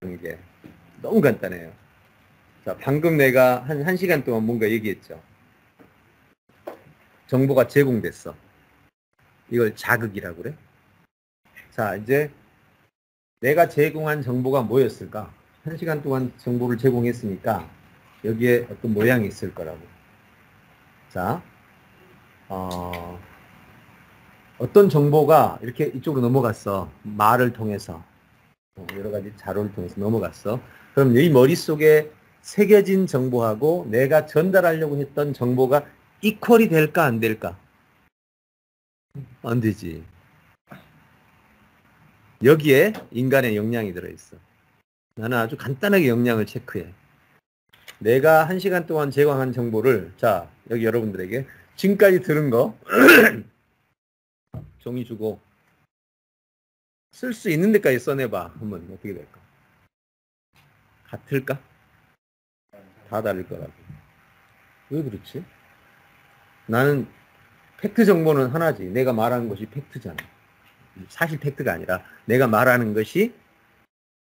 이게 너무 간단해요. 자, 방금 내가 한 1시간 동안 뭔가 얘기했죠. 정보가 제공됐어. 이걸 자극이라고 그래. 자, 이제 내가 제공한 정보가 뭐였을까? 1시간 동안 정보를 제공했으니까 여기에 어떤 모양이 있을 거라고. 자, 어떤 정보가 이렇게 이쪽으로 넘어갔어. 말을 통해서. 여러 가지 자료를 통해서 넘어갔어. 그럼 이 머릿속에 새겨진 정보하고 내가 전달하려고 했던 정보가 이퀄이 될까 안 될까? 안 되지. 여기에 인간의 역량이 들어있어. 나는 아주 간단하게 역량을 체크해. 내가 1시간 동안 제공한 정보를, 자, 여기 여러분들에게 지금까지 들은 거 종이 주고 쓸 수 있는 데까지 써내봐. 하면 어떻게 될까? 같을까? 다 다를 거라고. 왜 그렇지? 나는 팩트 정보는 하나지. 내가 말하는 것이 팩트잖아. 사실 팩트가 아니라 내가 말하는 것이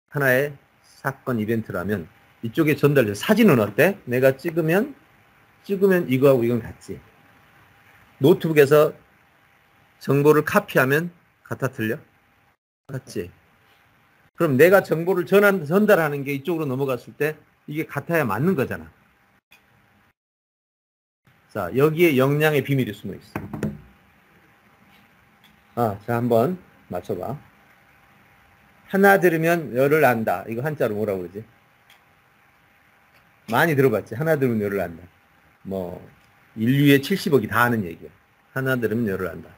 하나의 사건 이벤트라면 이쪽에 전달돼서 사진은 어때? 내가 찍으면 이거하고 이건 같지. 노트북에서 정보를 카피하면 같아 틀려? 같지. 그럼 내가 정보를 전달하는 게 이쪽으로 넘어갔을 때 이게 같아야 맞는 거잖아. 자, 여기에 역량의 비밀이 숨어 있어. 자, 한번 맞춰봐. 하나 들으면 열을 안다. 이거 한자로 뭐라고 그러지? 많이 들어봤지? 하나 들으면 열을 안다. 뭐 인류의 70억이 다 하는 얘기야. 하나 들으면 열을 안다.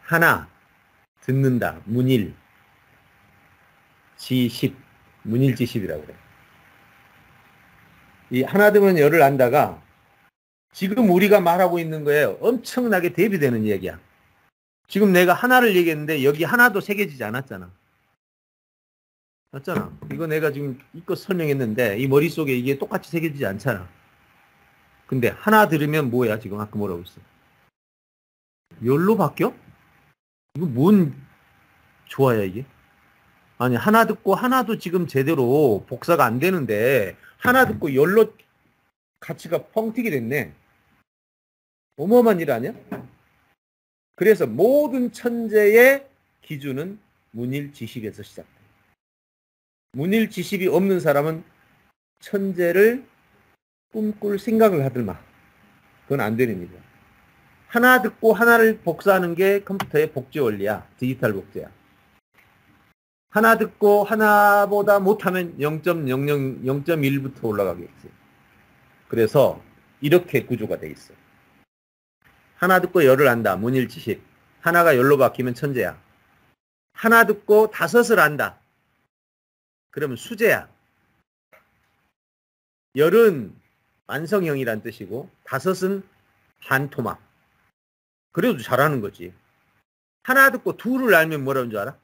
하나 듣는다. 문일 지십. 문일지십이라고 그래. 이 하나 들으면 열을 안다가 지금 우리가 말하고 있는 거에 엄청나게 대비되는 얘기야. 지금 내가 하나를 얘기했는데 여기 하나도 새겨지지 않았잖아. 맞잖아. 이거 내가 지금 이거 설명했는데 이 머릿속에 이게 똑같이 새겨지지 않잖아. 근데 하나 들으면 뭐야? 지금 아까 뭐라고 했어? 열로 바뀌어? 이거 뭔 조화야 이게? 아니 하나 듣고 하나도 지금 제대로 복사가 안 되는데 하나 듣고 열로 가치가 펑튀기 됐네. 어마어마한 일 아니야? 그래서 모든 천재의 기준은 문일지식에서 시작돼. 문일지식이 없는 사람은 천재를 꿈꿀 생각을 하들마. 그건 안 되는 일이야. 하나 듣고 하나를 복사하는 게 컴퓨터의 복제 원리야. 디지털 복제야. 하나 듣고 하나보다 못하면 0.00, 0.1부터 올라가겠지. 그래서 이렇게 구조가 돼 있어. 하나 듣고 열을 안다. 문일지식. 하나가 열로 바뀌면 천재야. 하나 듣고 다섯을 안다. 그러면 수재야. 열은 완성형이란 뜻이고 다섯은 반토막. 그래도 잘하는 거지. 하나 듣고 둘을 알면 뭐라는 줄 알아?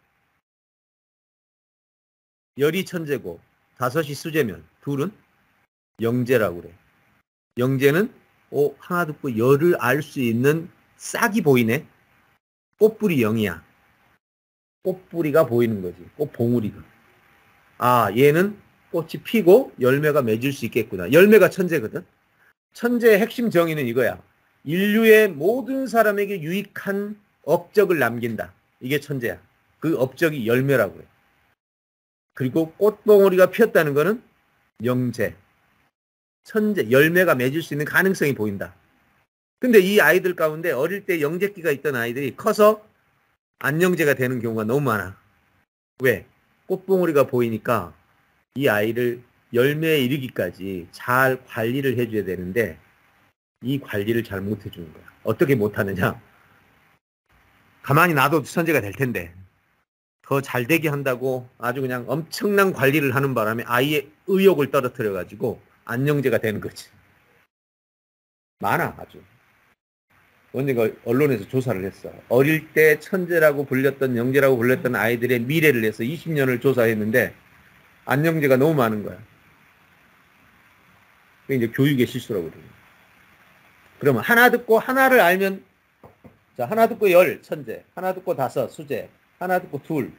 열이 천재고 다섯이 수재면 둘은 영재라고 그래. 영재는 하나 듣고 열을 알 수 있는 싹이 보이네. 꽃뿌리 영이야. 꽃뿌리가 보이는 거지. 꽃봉우리가. 얘는 꽃이 피고 열매가 맺을 수 있겠구나. 열매가 천재거든. 천재의 핵심 정의는 이거야. 인류의 모든 사람에게 유익한 업적을 남긴다. 이게 천재야. 그 업적이 열매라고 해. 그리고 꽃봉오리가 피었다는 거는 영재. 천재, 열매가 맺을 수 있는 가능성이 보인다. 근데 이 아이들 가운데 어릴 때 영재기가 있던 아이들이 커서 안영재가 되는 경우가 너무 많아. 왜? 꽃봉오리가 보이니까 이 아이를 열매에 이르기까지 잘 관리를 해줘야 되는데 이 관리를 잘 못해주는 거야. 어떻게 못하느냐? 가만히 놔둬도 천재가 될 텐데 더 잘되게 한다고 아주 그냥 엄청난 관리를 하는 바람에 아이의 의욕을 떨어뜨려가지고 안영재가 되는 거지. 많아 아주. 언니가 언론에서 조사를 했어. 어릴 때 천재라고 불렸던 영재라고 불렸던 아이들의 미래를 해서 20년을 조사했는데 안영재가 너무 많은 거야. 그게 이제 교육의 실수라고 그래요. 그러면 하나 듣고 하나를 알면 자 하나 듣고 열 천재, 하나 듣고 다섯 수재, 하나 듣고 둘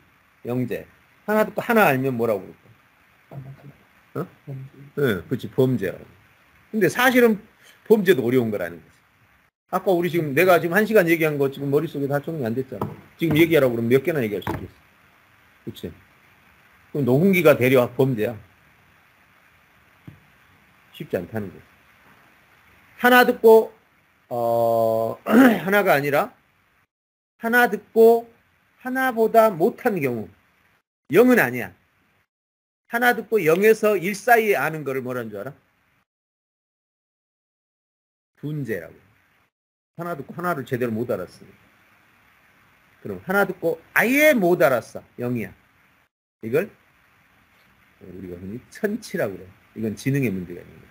영재. 하나 듣고 하나 알면 뭐라고 그럴까? 어? 네, 그렇지. 범죄야. 근데 사실은 범죄도 어려운 거라는 거지. 아까 우리 지금 내가 지금 1시간 얘기한 거 지금 머릿속에 다 정리 안 됐잖아. 지금 얘기하라고 그러면 몇 개나 얘기할 수 있겠어. 그치? 그럼 녹음기가 되려 범죄야. 쉽지 않다는 거지. 하나 듣고, 하나가 아니라, 하나 듣고, 하나보다 못한 경우. 0은 아니야. 하나 듣고 0에서 1 사이에 아는 거를 뭐라는 줄 알아? 둔재라고. 하나 듣고 하나를 제대로 못 알았으니까. 그럼 하나 듣고 아예 못 알았어. 0이야. 이걸 우리가 흔히 천치라고 그래. 이건 지능의 문제가 있는 거야.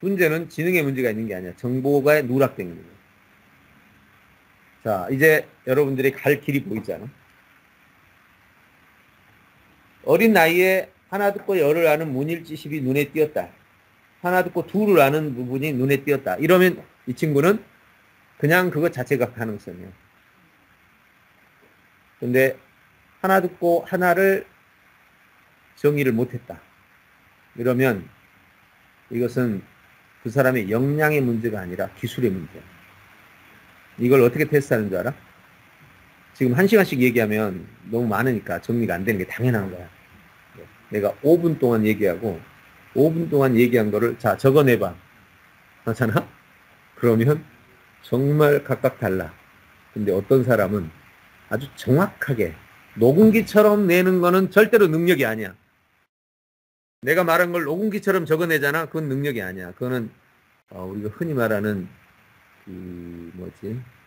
둔재는 지능의 문제가 있는 게 아니야. 정보가 누락된 거야. 자, 이제 여러분들이 갈 길이 보이잖아. 어린 나이에 하나 듣고 열을 아는 문일지식이 눈에 띄었다. 하나 듣고 둘을 아는 부분이 눈에 띄었다. 이러면 이 친구는 그냥 그것 자체가 가능성이야. 근데 하나 듣고 하나를 정의를 못했다. 이러면 이것은 그 사람의 역량의 문제가 아니라 기술의 문제야. 이걸 어떻게 테스트하는 줄 알아? 지금 1시간씩 얘기하면 너무 많으니까 정리가 안 되는 게 당연한 거야. 내가 5분 동안 얘기하고 5분 동안 얘기한 거를 자 적어내봐 하잖아? 그러면 정말 각각 달라. 근데 어떤 사람은 아주 정확하게 녹음기처럼 내는 거는 절대로 능력이 아니야. 내가 말한 걸 녹음기처럼 적어내잖아. 그건 능력이 아니야. 그거는 우리가 흔히 말하는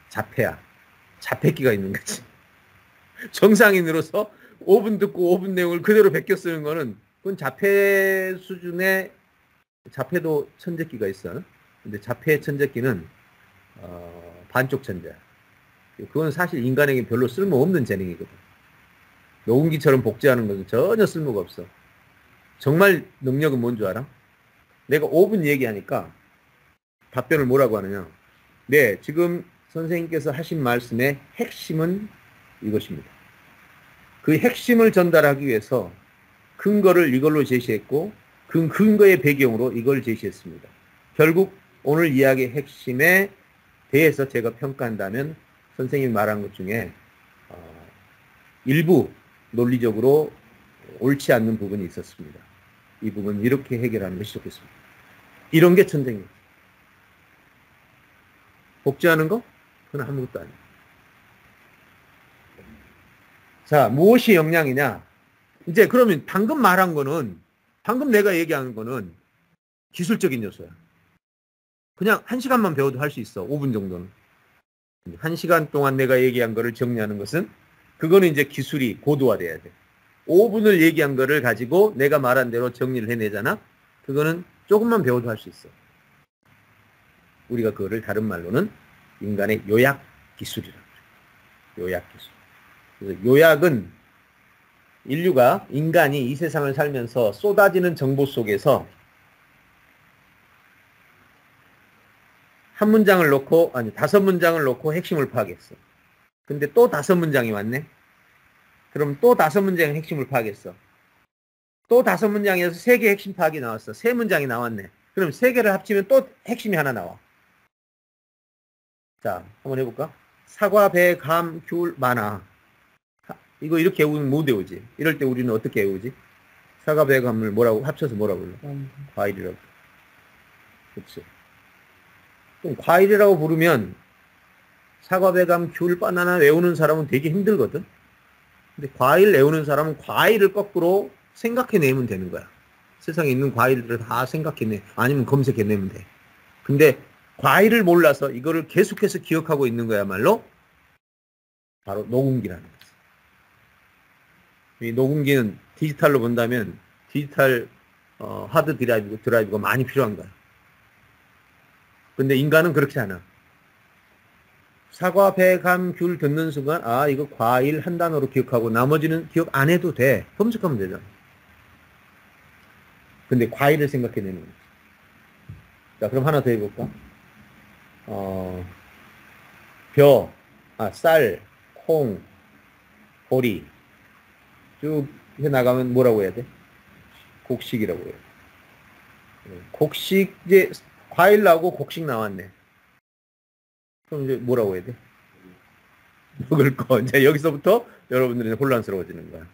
자폐야. 자폐기가 있는 거지. 정상인으로서 5분 듣고 5분 내용을 그대로 베껴 쓰는 거는 그건 자폐 수준의 자폐도 천재기가 있어. 근데 자폐 천재기는 반쪽 천재야. 그건 사실 인간에게 별로 쓸모없는 재능이거든. 녹음기처럼 복제하는 것은 전혀 쓸모가 없어. 정말 능력은 뭔 줄 알아? 내가 5분 얘기하니까 답변을 뭐라고 하느냐. 네, 지금 선생님께서 하신 말씀의 핵심은 이것입니다. 그 핵심을 전달하기 위해서 근거를 이걸로 제시했고 그 근거의 배경으로 이걸 제시했습니다. 결국 오늘 이야기의 핵심에 대해서 제가 평가한다면 선생님이 말한 것 중에 일부 논리적으로 옳지 않는 부분이 있었습니다. 이 부분은 이렇게 해결하는 것이 좋겠습니다. 이런 게 천재입니다. 복제하는 거? 그건 아무것도 아니에요. 자, 무엇이 역량이냐? 이제 그러면 방금 말한 거는, 방금 내가 얘기한 거는 기술적인 요소야. 그냥 1시간만 배워도 할 수 있어. 5분 정도는. 1시간 동안 내가 얘기한 거를 정리하는 것은 그거는 이제 기술이 고도화돼야 돼. 5분을 얘기한 거를 가지고 내가 말한 대로 정리를 해내잖아. 그거는 조금만 배워도 할 수 있어. 우리가 그거를 다른 말로는 인간의 요약 기술이라고 그래. 요약 기술. 그래서 요약은 인간이 이 세상을 살면서 쏟아지는 정보 속에서 한 문장을 놓고, 아니, 5문장을 놓고 핵심을 파악했어. 근데 또 5문장이 왔네? 그럼 또 5문장의 핵심을 파악했어. 또 5문장에서 3개의 핵심 파악이 나왔어. 3문장이 나왔네. 그럼 3개를 합치면 또 핵심이 하나 나와. 자, 한번 해볼까? 사과, 배, 감, 귤, 만화. 이거 이렇게 외우면 못 외우지. 이럴 때 우리는 어떻게 외우지? 사과, 배, 감을 뭐라고, 합쳐서 뭐라고 불러? 과일이라고. 그치. 그럼 과일이라고 부르면 사과, 배, 감, 귤, 바나나 외우는 사람은 되게 힘들거든? 근데 과일 외우는 사람은 과일을 거꾸로 생각해내면 되는 거야. 세상에 있는 과일들을 다 생각해내. 아니면 검색해내면 돼. 근데 과일을 몰라서 이거를 계속해서 기억하고 있는 거야말로 바로 녹음기라는 거지. 이 녹음기는 디지털로 본다면 디지털 하드 드라이브가 많이 필요한 거야. 근데 인간은 그렇지 않아. 사과, 배, 감, 귤 듣는 순간 아 이거 과일 한 단어로 기억하고 나머지는 기억 안 해도 돼. 검색하면 되잖아. 근데 과일을 생각해내는 거지. 자 그럼 하나 더 해볼까? 쌀, 콩, 보리 쭉 해나가면 뭐라고 해야 돼? 곡식이라고 해요. 곡식 이제 과일 나오고 곡식 나왔네. 그럼 이제 뭐라고 해야 돼? 먹을 거. 이제 여기서부터 여러분들이 혼란스러워지는 거야.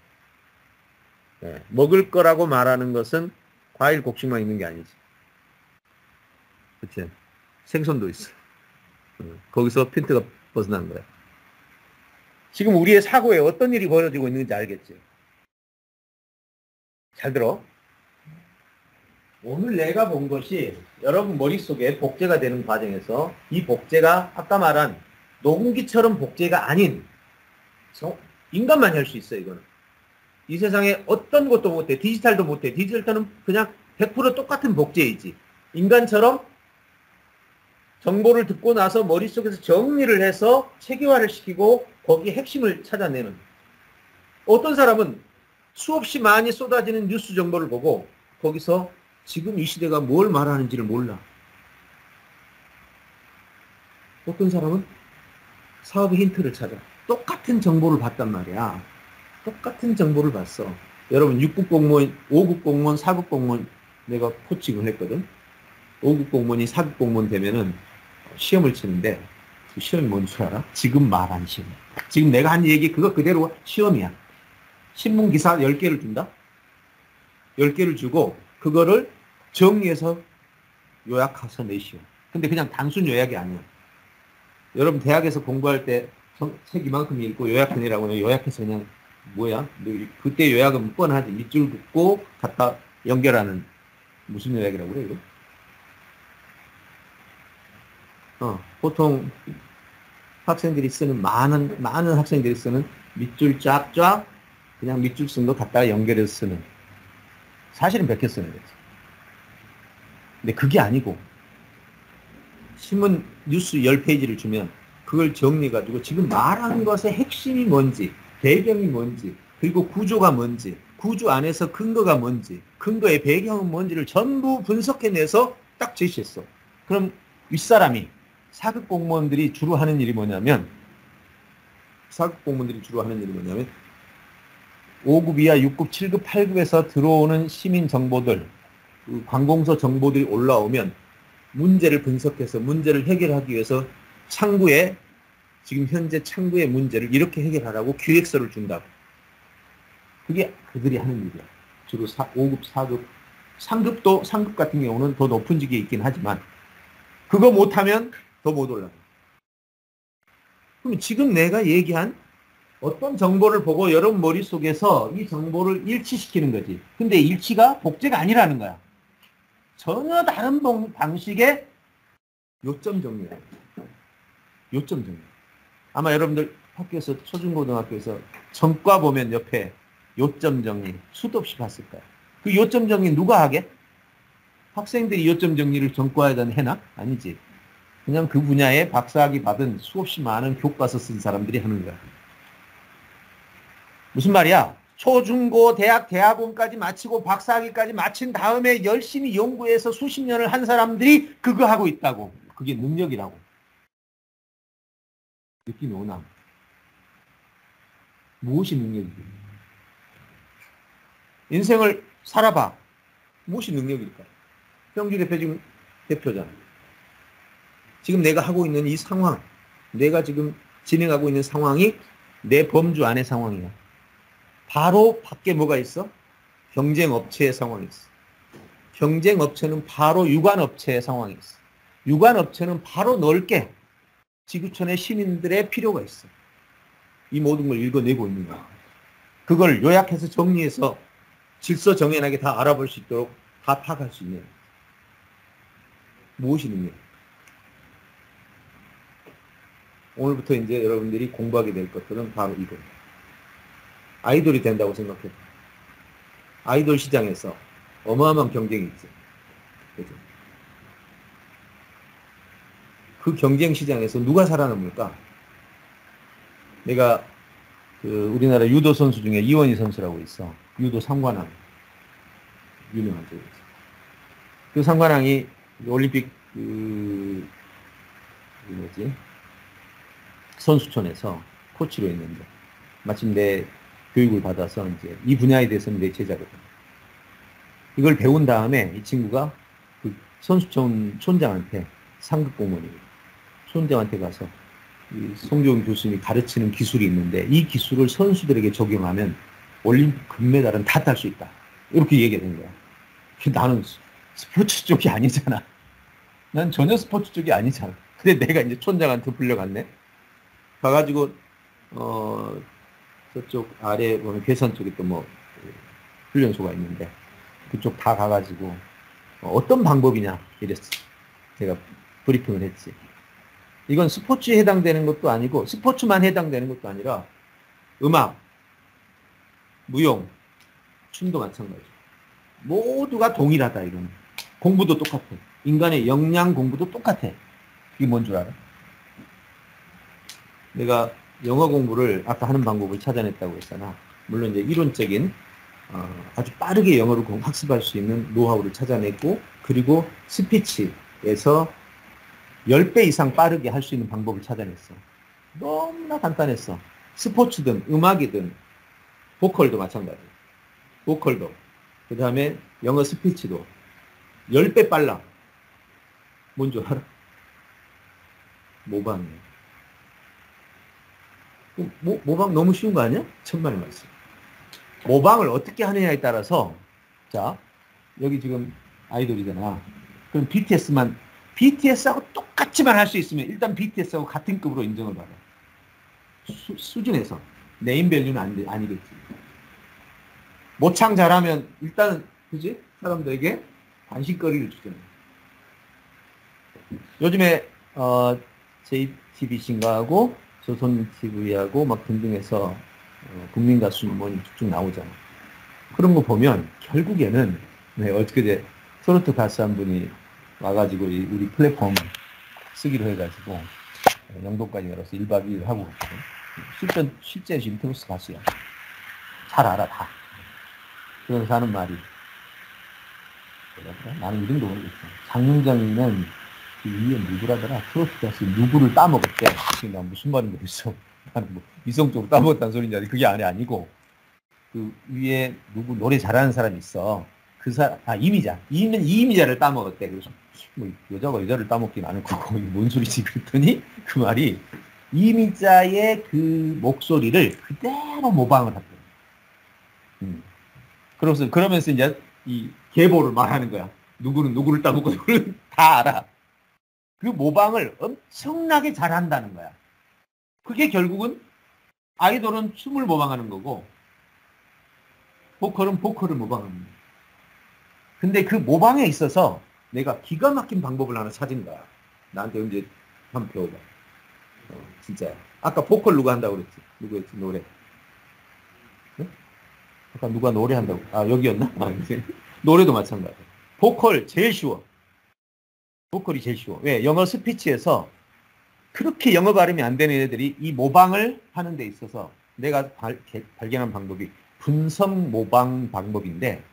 네. 먹을 거라고 말하는 것은 과일 곡식만 있는 게 아니지. 그치? 생선도 있어. 거기서 핀트가 벗어난 거야. 지금 우리의 사고에 어떤 일이 벌어지고 있는지 알겠지? 잘 들어. 오늘 내가 본 것이 여러분 머릿속에 복제가 되는 과정에서 이 복제가 아까 말한 녹음기처럼 복제가 아닌 인간만 할 수 있어. 이거는 이 세상에 어떤 것도 못해. 디지털도 못해. 디지털은 그냥 100% 똑같은 복제이지. 인간처럼 정보를 듣고 나서 머릿속에서 정리를 해서 체계화를 시키고 거기에 핵심을 찾아내는. 어떤 사람은 수없이 많이 쏟아지는 뉴스 정보를 보고 거기서 지금 이 시대가 뭘 말하는지를 몰라. 어떤 사람은 사업의 힌트를 찾아. 똑같은 정보를 봤단 말이야. 똑같은 정보를 봤어. 여러분 6급 공무원, 5급 공무원, 4급 공무원 내가 코칭을 했거든. 5급 공무원이 4급 공무원 되면은 시험을 치는데 그 시험이 뭔 줄 알아? 지금 말한 시험. 지금 내가 한 얘기 그거 그대로 시험이야. 신문기사 10개를 준다? 10개를 주고 그거를 정리해서 요약해서 내시오. 근데 그냥 단순 요약이 아니야. 여러분 대학에서 공부할 때 책 이만큼 읽고 요약해내라고 해요. 요약해서 그냥 뭐야? 그때 요약은 몇 번 하지. 밑줄 긋고 갖다 연결하는 무슨 요약이라고 그래 이거? 보통 학생들이 쓰는 많은 학생들이 쓰는 밑줄 쫙쫙 그냥 밑줄 쓴 거 갖다가 연결해서 쓰는 사실은 100개 쓰는 거지. 근데 그게 아니고 신문 뉴스 10페이지를 주면 그걸 정리해가지고 지금 말한 것의 핵심이 뭔지 배경이 뭔지 그리고 구조가 뭔지 구조 안에서 근거가 뭔지 근거의 배경은 뭔지를 전부 분석해내서 딱 제시했어. 그럼 윗사람이 4급 공무원들이 주로 하는 일이 뭐냐면 5급 이하 6급 7급 8급에서 들어오는 시민 정보들 그 관공서 정보들이 올라오면 문제를 분석해서 문제를 해결하기 위해서 지금 현재 창구의 문제를 이렇게 해결하라고 기획서를 준다고. 그게 그들이 하는 일이야. 주로 5급, 4급, 3급 같은 경우는 더 높은 직위에 있긴 하지만 그거 못하면 더 못 올라가. 그럼 지금 내가 얘기한 어떤 정보를 보고 여러분 머릿속에서 이 정보를 일치시키는 거지. 근데 일치가 복제가 아니라는 거야. 전혀 다른 방식의 요점 정리야. 요점 정리. 아마 여러분들 학교에서 초중고등학교에서 전과 보면 옆에 요점 정리 수도 없이 봤을 거야. 그 요점 정리 누가 하게? 학생들이 요점 정리를 전과에다 해나? 아니지. 그냥 그 분야에 박사학위 받은 수없이 많은 교과서 쓴 사람들이 하는 거야. 무슨 말이야? 초중고 대학 대학원까지 마치고 박사학위까지 마친 다음에 열심히 연구해서 수십 년을 한 사람들이 그거 하고 있다고. 그게 능력이라고. 느낌이 오나? 무엇이 능력이지? 인생을 살아봐. 무엇이 능력일까? 형주 대표 지금 대표잖아. 지금 내가 하고 있는 이 상황, 내가 지금 진행하고 있는 상황이 내 범주 안의 상황이야. 바로 밖에 뭐가 있어? 경쟁업체의 상황이 있어. 경쟁업체는 바로 유관업체의 상황이 있어. 유관업체는 바로 넓게 지구촌의 시민들의 필요가 있어. 이 모든 걸 읽어내고 있는 거야. 그걸 요약해서 정리해서 질서 정연하게 다 알아볼 수 있도록 다 파악할 수 있는 무엇이 능력? 오늘부터 이제 여러분들이 공부하게 될 것들은 바로 이거. 아이돌이 된다고 생각해. 아이돌 시장에서 어마어마한 경쟁이 있죠. 그죠? 그 경쟁 시장에서 누가 살아남을까? 내가 우리나라 유도 선수 중에 이원희 선수라고 있어. 유도 상관왕. 유명한 쪽에 있어. 그 상관왕이 올림픽 선수촌에서 코치로 했는데 마침 내 교육을 받아서 이제 이 분야에 대해서는 내 제자거든. 이걸 배운 다음에 이 친구가 그 선수촌 촌장한테 상급 공무원이에요. 촌장한테 가서 이 송교훈 교수님이 가르치는 기술이 있는데 이 기술을 선수들에게 적용하면 올림픽 금메달은 다 딸 수 있다. 이렇게 얘기가 된 거야. 나는 스포츠 쪽이 아니잖아. 난 전혀 스포츠 쪽이 아니잖아. 근데 내가 이제 촌장한테 불려갔네. 가가지고 저쪽 아래 보면 괴산 쪽에 또 뭐 훈련소가 있는데 그쪽 다 가가지고 어떤 방법이냐 이랬어. 제가 브리핑을 했지. 이건 스포츠에 해당되는 것도 아니고 스포츠만 해당되는 것도 아니라 음악, 무용, 춤도 마찬가지. 모두가 동일하다 이거는. 공부도 똑같아. 인간의 역량 공부도 똑같아. 그게 뭔 줄 알아? 내가 영어 공부를 아까 하는 방법을 찾아냈다고 했잖아. 물론 이제 이론적인 아주 빠르게 영어를 학습할 수 있는 노하우를 찾아냈고 그리고 스피치에서 10배 이상 빠르게 할 수 있는 방법을 찾아냈어. 너무나 간단했어. 스포츠든 음악이든 보컬도 마찬가지. 보컬도. 그 다음에 영어 스피치도 10배 빨라. 뭔 줄 알아? 모방이야. 모방 너무 쉬운 거 아니야? 천만의 말씀. 모방을 어떻게 하느냐에 따라서 자 여기 지금 아이돌이잖아. 그럼 BTS하고 똑같이만 할 수 있으면 일단 BTS하고 같은 급으로 인정을 받아. 수준에서 네임밸류는 아니겠지. 모창 잘하면 일단 그지? 사람들에게 관심거리를 주잖아. 요즘에 JTBC인가 하고 조선TV하고 막 등등해서 국민가수 뭐니 쭉쭉 나오잖아. 그런 거 보면 결국에는 어떻게 트로트 가수 한 분이 와가지고 우리 플랫폼 쓰기로 해가지고 영도까지 열어서 1박 2일 하고 그랬거든. 실제 지금 트로트 가수야. 잘 알아 다. 그래서 하는 말이 나는 이름도 모르겠어. 장윤정이는 그 위에 누구라더라. 트로트 가수 누구를 따먹었대. 나 무슨 말인지 모르겠어. 나는 뭐 이성적으로 따먹었다는 소리인지 아니 그게 아니고 그 위에 누구 노래 잘하는 사람이 있어. 그 사람 이미자를 따먹었대. 그래서 뭐 여자가 여자를 따먹긴 않을 거고 뭔 소리지 그랬더니 그 말이 이미자의 그 목소리를 그대로 모방을 했대. 그러면서 이제 이 계보를 말하는 거야. 누구는 누구를 따먹고 누구는 다 알아. 그 모방을 엄청나게 잘한다는 거야. 그게 결국은 아이돌은 춤을 모방하는 거고 보컬은 보컬을 모방하는 거야. 근데 그 모방에 있어서 내가 기가 막힌 방법을 하나 찾은 거야. 나한테 언제 한번 배워봐. 진짜야. 아까 보컬 누가 한다고 그랬지? 누구였지? 노래. 네? 아까 누가 노래한다고? 여기였나? 노래도 마찬가지야. 보컬 제일 쉬워. 보컬이 제일 쉬워. 왜? 영어 스피치에서 그렇게 영어 발음이 안 되는 애들이 이 모방을 하는 데 있어서 내가 발견한 방법이 분석 모방 방법인데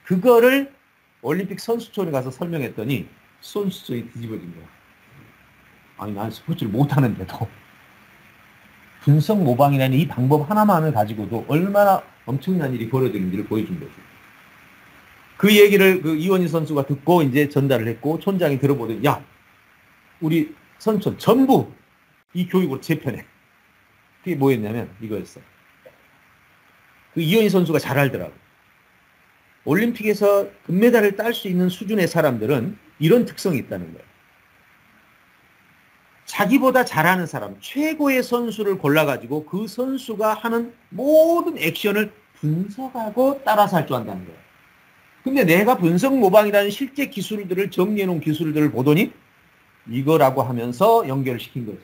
그거를 올림픽 선수촌에 가서 설명했더니 선수촌이 뒤집어진 거야. 아니 난 스포츠를 못하는데도 분석 모방이라는 이 방법 하나만을 가지고도 얼마나 엄청난 일이 벌어지는지를 보여준 거지. 그 얘기를 그 이원희 선수가 듣고 이제 전달을 했고 촌장이 들어보더니 야 우리 선수촌 전부 이 교육으로 재편해. 그게 뭐였냐면 이거였어. 그 이원희 선수가 잘 알더라고. 올림픽에서 금메달을 딸 수 있는 수준의 사람들은 이런 특성이 있다는 거예요. 자기보다 잘하는 사람, 최고의 선수를 골라가지고 그 선수가 하는 모든 액션을 분석하고 따라서 할 줄 안다는 거예요. 근데 내가 분석 모방이라는 실제 기술들을 정리해놓은 기술들을 보더니 이거라고 하면서 연결을 시킨 거지.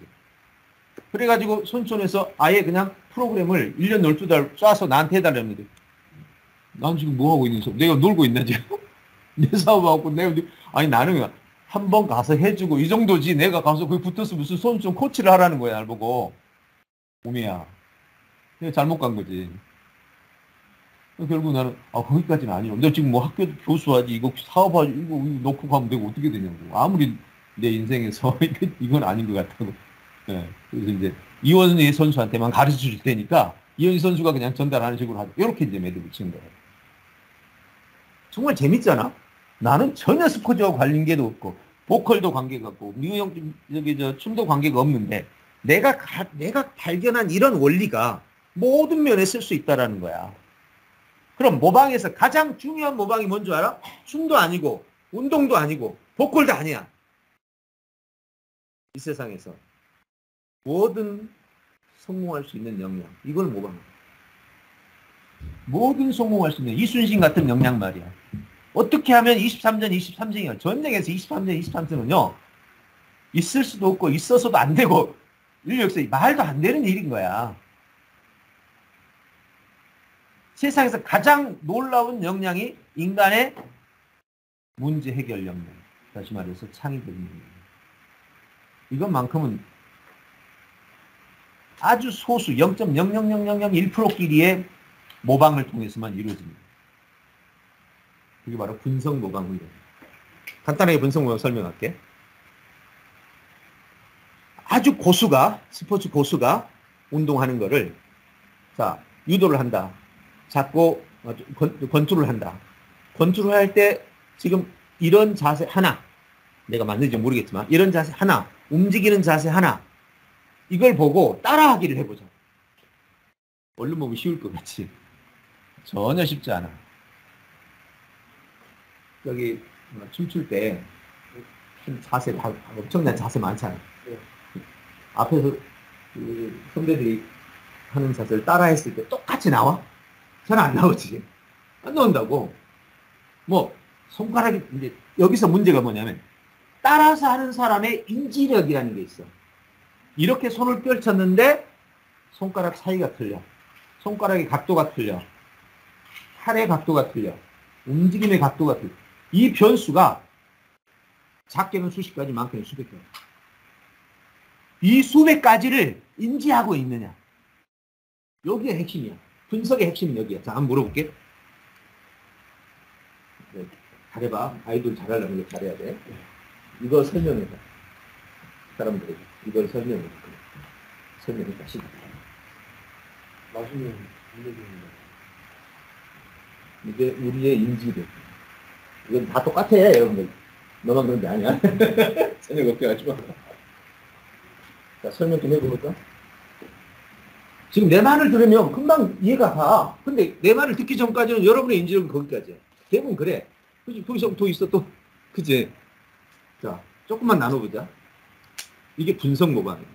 그래가지고 손촌에서 아예 그냥 프로그램을 1년 12달 쏴서 나한테 해달라는데 난 지금 뭐하고 있는 소 내가 놀고 있나 지금? 내 사업하고 아니 나는 한 번 가서 해주고 이 정도지 내가 가서 거기 붙어서 무슨 손촌 코치를 하라는 거야 날 보고. 오미야 내가 잘못 간 거지. 결국 나는 거기까지는 아니야. 너 지금 뭐 학교 교수하지 이거 사업하지 이거 놓고 가면 내가 어떻게 되냐고. 아무리 내 인생에서 이건 아닌 것 같다고. 네. 그래서 이제 이원희 선수한테만 가르쳐 줄 테니까 이현희 선수가 그냥 전달하는 식으로 하죠. 이렇게 이제 매듭을 치는 거예요. 정말 재밌잖아. 나는 전혀 스포츠와 관계도 없고 보컬도 관계가 없고 미용 저기 저 춤도 관계가 없는데 내가 발견한 이런 원리가 모든 면에 쓸 수 있다라는 거야. 그럼 모방에서 가장 중요한 모방이 뭔 줄 알아? 춤도 아니고 운동도 아니고 보컬도 아니야. 이 세상에서 뭐든 성공할 수 있는 역량, 이걸 모방해. 뭐든 성공할 수 있는 이순신 같은 역량 말이야. 어떻게 하면 23전 23승이야. 전쟁에서 23전 23승은요. 있을 수도 없고 있어서도 안 되고 인류에서 말도 안 되는 일인 거야. 세상에서 가장 놀라운 역량이 인간의 문제 해결 역량. 다시 말해서 창의적인 역량. 이것만큼은 아주 소수 0.00001%끼리의 모방을 통해서만 이루어집니다. 그게 바로 분석 모방 훈련. 간단하게 분석 모방 설명할게. 아주 고수가, 스포츠 고수가 운동하는 거를, 자, 유도를 한다. 잡고 권투를 한다. 권투를 할 때 지금 이런 자세 하나, 내가 맞는지 모르겠지만 이런 자세 하나, 움직이는 자세 하나, 이걸 보고 따라하기를 해보자. 얼른 보면 쉬울 것 같지? 전혀 쉽지 않아. 여기 춤출 때 자세, 엄청난 자세 많잖아. 앞에서 그 선배들이 하는 자세를 따라했을 때 똑같이 나와? 잘 안 나오지. 안 나온다고. 뭐 손가락이 이제 여기서 문제가 뭐냐면 따라서 하는 사람의 인지력이라는 게 있어. 이렇게 손을 펼쳤는데 손가락 사이가 틀려. 손가락의 각도가 틀려. 팔의 각도가 틀려. 움직임의 각도가 틀려. 이 변수가 작게는 수십 가지, 많게는 수백 가지. 이 수백 가지를 인지하고 있느냐. 여기가 핵심이야. 분석의 핵심은 여기야. 자, 한번 물어볼게. 네, 잘해봐. 아이돌 잘하려면 이거 잘해야 돼. 이거 설명해봐. 사람들에게. 이걸 설명해봐. 설명해봐. 시작. 맛있는 인력입니다. 이게 우리의 인지력. 이건 다 똑같아, 여러분들. 너만 그런 게 아니야. 전혀 걱정하지 마. 자, 설명 좀 해볼까? 지금 내 말을 들으면 금방 이해가 가. 근데 내 말을 듣기 전까지는 여러분의 인지력은 거기까지야. 대부분 그래. 그치? 거기서 또 있어, 또. 그치? 자, 조금만 나눠보자. 이게 분석 모방이에요.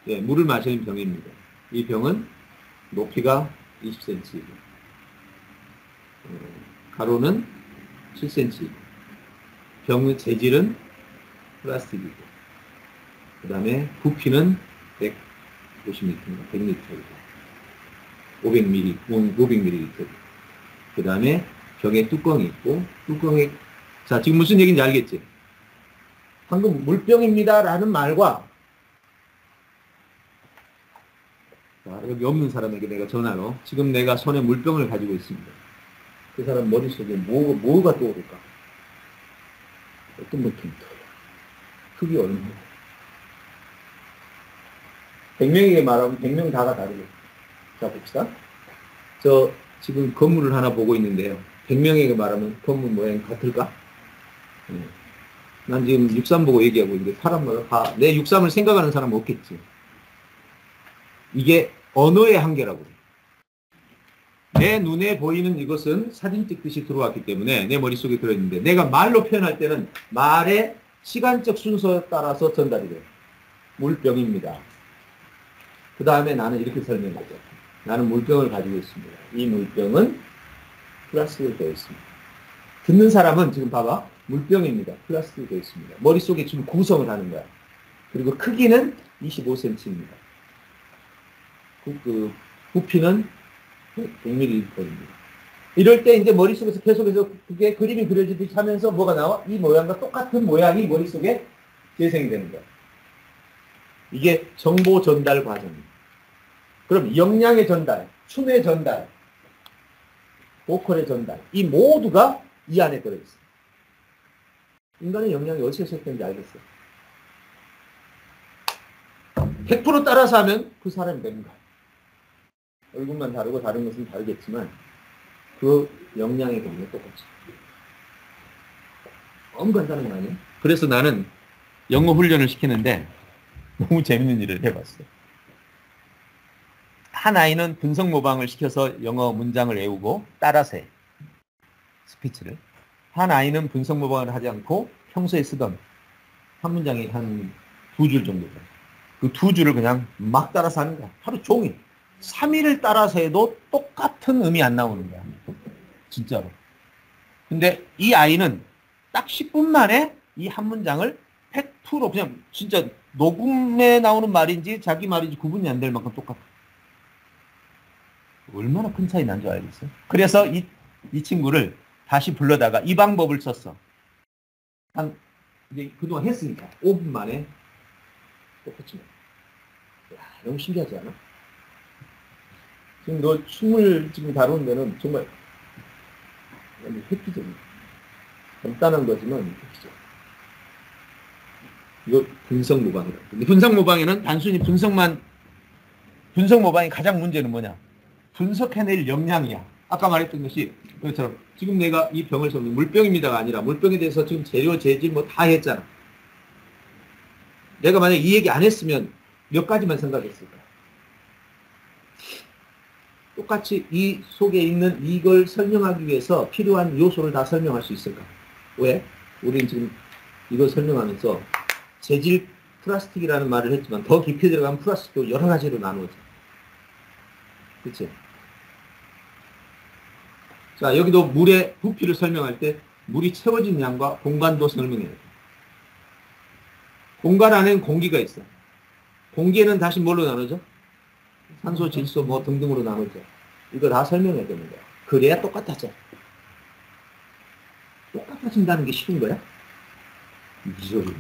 예, 물을 마시는 병입니다. 이 병은 높이가 20cm이고, 가로는 7cm이고, 병의 재질은 플라스틱이고, 그 다음에 부피는 150m입니다. 100m이고, 500ml. 그 다음에 병에 뚜껑이 있고, 자, 지금 무슨 얘기인지 알겠지? 방금 물병입니다 라는 말과, 자, 여기 없는 사람에게 내가 전화로 지금 내가 손에 물병을 가지고 있습니다. 그 사람 머릿속에 뭐가 떠오를까? 어떤 느낌이 떠올려? 크기 얼마나? 100명에게 말하면 100명 다가 다르겠죠. 자, 봅시다. 저 지금 건물을 하나 보고 있는데요. 100명에게 말하면 건물 모양이 같을까? 난 지금 63 보고 얘기하고 있는데 사람마다 다 내 63을 생각하는 사람은 없겠지. 이게 언어의 한계라고. 내 눈에 보이는 이것은 사진 찍듯이 들어왔기 때문에 내 머릿속에 들어있는데 내가 말로 표현할 때는 말의 시간적 순서에 따라서 전달이 돼요. 물병입니다. 그 다음에 나는 이렇게 설명하죠. 나는 물병을 가지고 있습니다. 이 물병은 플라스틱으로 되어 있습니다. 듣는 사람은 지금 봐봐. 물병입니다. 플라스틱으로 되어 있습니다. 머릿속에 지금 구성을 하는 거야. 그리고 크기는 25cm입니다. 그 부피는 100ml입니다. 이럴 때 이제 머릿속에서 계속해서 그게 그림이 그려지듯이 하면서 뭐가 나와? 이 모양과 똑같은 모양이 머릿속에 재생이 되는 거야. 이게 정보 전달 과정입니다. 그럼 역량의 전달, 춤의 전달, 보컬의 전달, 이 모두가 이 안에 들어있어. 인간의 역량이 어디서 시작되는지 알겠어. 100% 따라서 하면 그 사람이 되는 거야. 얼굴만 다르고 다른 것은 다르겠지만 그 역량의 범위는 똑같죠. 너무 간단한 거 아니에요? 그래서 나는 영어 훈련을 시키는데 너무 재밌는 일을 해봤어요. 한 아이는 분석 모방을 시켜서 영어 문장을 외우고 따라서 해. 스피치를. 한 아이는 분석 모방을 하지 않고 평소에 쓰던 한 문장이 한 2줄 정도 돼요. 그 2줄을 그냥 막 따라서 하는 거야. 하루 종일. 3일을 따라서 해도 똑같은 음이 안 나오는 거야. 진짜로. 근데 이 아이는 딱 10분 만에 이 한 문장을 100% 그냥 진짜 녹음에 나오는 말인지 자기 말인지 구분이 안 될 만큼 똑같아. 얼마나 큰 차이 난 줄 알겠어요? 그래서 이 친구를 다시 불러다가 이 방법을 썼어. 이제 그동안 했으니까 5분 만에 똑같이. 야, 너무 신기하지 않아? 지금 너 춤을 지금 다루는 데는 정말 획기적이야. 간단한 거지만 획기적. 이거 분석 모방이라. 근데 분석 모방에는 단순히 분석 모방이 가장 문제는 뭐냐? 분석해낼 역량이야. 아까 말했던 것이 그것처럼 지금 내가 이 병을 설명, 물병입니다가 아니라 물병에 대해서 지금 재료, 재질 뭐 다 했잖아. 내가 만약에 이 얘기 안 했으면 몇 가지만 생각했을 거야. 똑같이 이 속에 있는 이걸 설명하기 위해서 필요한 요소를 다 설명할 수 있을까? 왜? 우리는 지금 이걸 설명하면서 재질 플라스틱이라는 말을 했지만 더 깊이 들어가면 플라스틱도 여러 가지로 나누어져. 그치? 자, 여기도 물의 부피를 설명할 때 물이 채워진 양과 공간도 설명해야 돼. 공간 안에는 공기가 있어. 공기에는 다시 뭘로 나누죠? 산소, 질소 뭐 등등으로 나누죠. 이거 다 설명해야 되는 거야. 그래야 똑같아져. 똑같아진다는 게 쉬운 거야? 이 소리.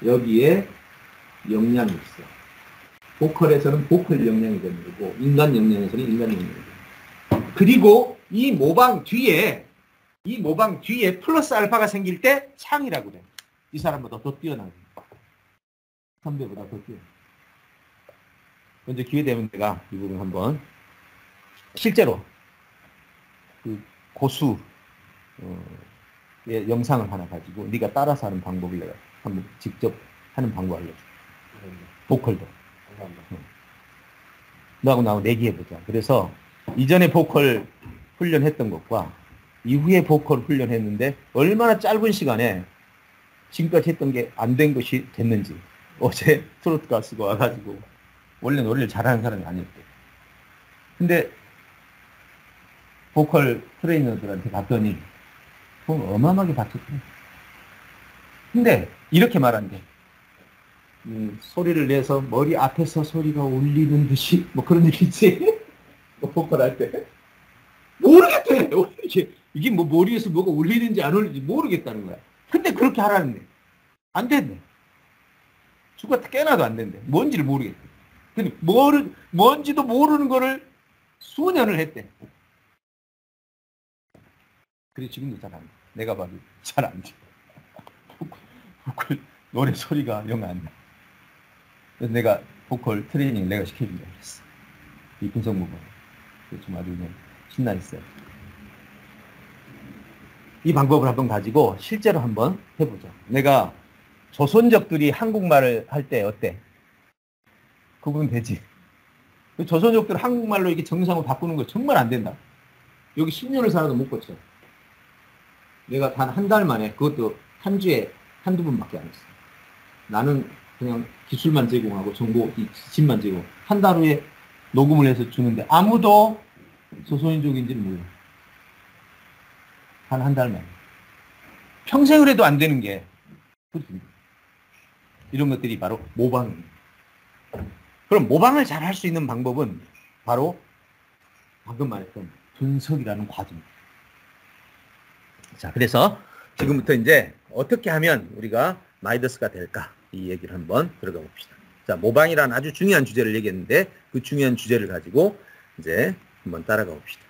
여기에 역량이 있어. 보컬에서는 보컬 역량이 되는 거고 인간 역량에서는 인간 역량이 되는 거고. 그리고 이 모방 뒤에 플러스 알파가 생길 때 창이라고 그래. 이 사람보다 더 뛰어나게. 선배보다 더 뛰어나. 먼저 기회 되면 내가 이 부분 한번 실제로 그 고수의 영상을 하나 가지고 네가 따라서 하는 방법을 내가 한번 직접 하는 방법 알려줄게. 보컬도. 너하고 나하고 내기해보자. 그래서 이전에 보컬 훈련했던 것과 이후에 보컬 훈련했는데 얼마나 짧은 시간에 지금까지 했던 게 안 된 것이 됐는지. 어제 트로트 가수가 와가지고 원래 노래를 잘하는 사람이 아니었대. 근데 보컬 트레이너들한테 갔더니 돈 어마어마하게 바쳤대. 근데 이렇게 말한대. 소리를 내서 머리 앞에서 소리가 울리는 듯이 뭐 그런 얘기 있지? 뭐 보컬 할 때. 모르겠대. 이게 뭐 머리에서 뭐가 울리는지 안 울리는지 모르겠다는 거야. 근데 그렇게 하라는데. 안 된대. 죽었다 깨나도 안 된대. 뭔지를 모르겠대. 근데 뭔지도 모르는 거를 수년을 했대. 그래 지금도 잘 안 돼. 내가 봐도 잘 안 돼. 보컬 노래 소리가 영 안 나. 그래서 내가 보컬 트레이닝 내가 시켜준다고 했어. 이 분석 모방. 좀 아주 그냥 신나 있어요. 이 방법을 한번 가지고 실제로 한번 해보자. 내가 조선족들이 한국말을 할 때 어때? 구분 되지? 조선족들 한국말로 이렇게 정상으로 바꾸는 거 정말 안 된다. 여기 10년을 살아도 못 고쳐. 내가 단 한 달 만에 그것도 한 주에 한두 번밖에 안 했어. 나는 그냥 기술만 제공하고 정보, 이 지침만 제공. 한 달 후에 녹음을 해서 주는데 아무도 조선인족인지는 몰라. 한 달 만에. 평생을 해도 안 되는 게 이런 것들이 바로 모방입니다. 그럼 모방을 잘 할 수 있는 방법은 바로 방금 말했던 분석이라는 과정입니다. 자, 그래서 지금부터 이제 어떻게 하면 우리가 마이더스가 될까? 이 얘기를 한번 들어가 봅시다. 자, 모방이라는 아주 중요한 주제를 얘기했는데 그 중요한 주제를 가지고 이제 한번 따라가 봅시다.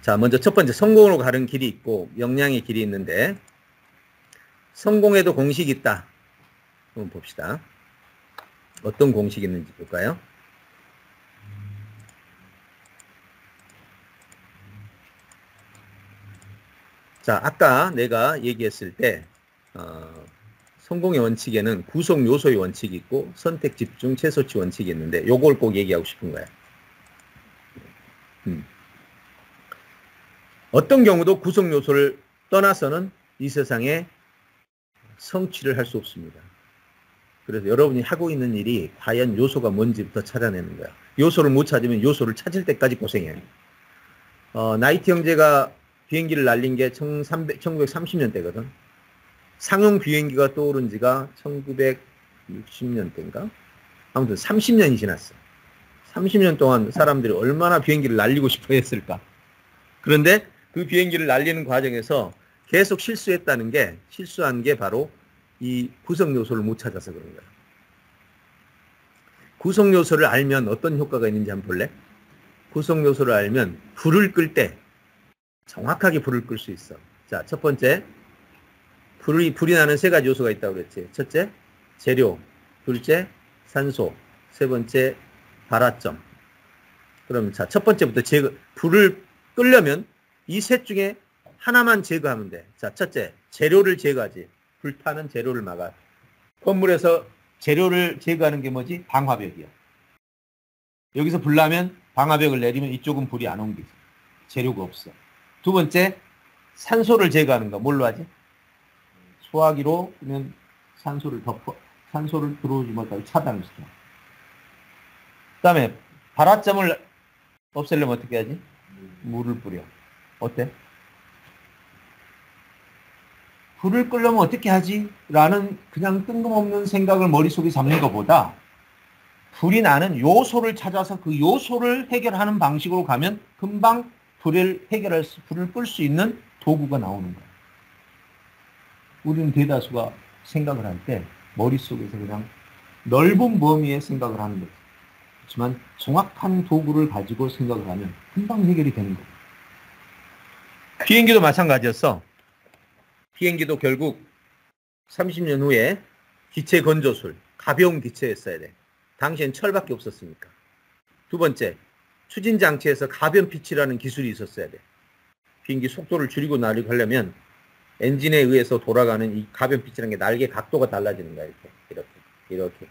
자, 먼저 첫 번째 성공으로 가는 길이 있고 역량의 길이 있는데 성공에도 공식이 있다. 한번 봅시다. 어떤 공식이 있는지 볼까요? 자, 아까 내가 얘기했을 때 성공의 원칙에는 구성 요소의 원칙이 있고 선택, 집중, 최소치 원칙이 있는데 요걸 꼭 얘기하고 싶은 거야. 어떤 경우도 구성 요소를 떠나서는 이 세상에 성취를 할 수 없습니다. 그래서 여러분이 하고 있는 일이 과연 요소가 뭔지부터 찾아내는 거야. 요소를 못 찾으면 요소를 찾을 때까지 고생해요. 나이트 형제가 비행기를 날린 게 1930년대거든. 상용 비행기가 떠오른 지가 1960년대인가? 아무튼 30년이 지났어. 30년 동안 사람들이 얼마나 비행기를 날리고 싶어 했을까. 그런데 그 비행기를 날리는 과정에서 계속 실수한 게 바로 이 구성 요소를 못 찾아서 그런 거야. 구성 요소를 알면 어떤 효과가 있는지 한번 볼래? 구성 요소를 알면 불을 끌 때 정확하게 불을 끌 수 있어. 자, 첫 번째, 불이 나는 세 가지 요소가 있다고 그랬지. 첫째, 재료. 둘째, 산소. 세 번째, 발화점. 그럼 자, 첫 번째부터 불을 끌려면 이 셋 중에 하나만 제거하면 돼. 자, 첫째, 재료를 제거하지. 불타는 재료를 막아. 건물에서 재료를 제거하는 게 뭐지? 방화벽이야. 여기서 불 나면 방화벽을 내리면 이쪽은 불이 안 옮기지. 재료가 없어. 두 번째, 산소를 제거하는 거. 뭘로 하지? 소화기로 그러면 산소를 들어오지 못하게 차단을 시켜. 그 다음에 발화점을 없애려면 어떻게 하지? 물을 뿌려. 어때? 불을 끌려면 어떻게 하지? 라는 그냥 뜬금없는 생각을 머릿속에 잡는 것보다 불이 나는 요소를 찾아서 그 요소를 해결하는 방식으로 가면 금방 불을 끌 수 있는 도구가 나오는 거야. 우리는 대다수가 생각을 할 때 머릿속에서 그냥 넓은 범위의 생각을 하는 거죠. 그렇지만 정확한 도구를 가지고 생각을 하면 금방 해결이 되는 거예요. 비행기도 마찬가지였어. 비행기도 결국 30년 후에 기체 건조술, 가벼운 기체였어야 돼. 당시엔 철밖에 없었으니까. 두 번째, 추진 장치에서 가변 피치라는 기술이 있었어야 돼. 비행기 속도를 줄이고 나르고 하려면 엔진에 의해서 돌아가는 이 가변 피치라는 게 날개 각도가 달라지는 거야. 이렇게.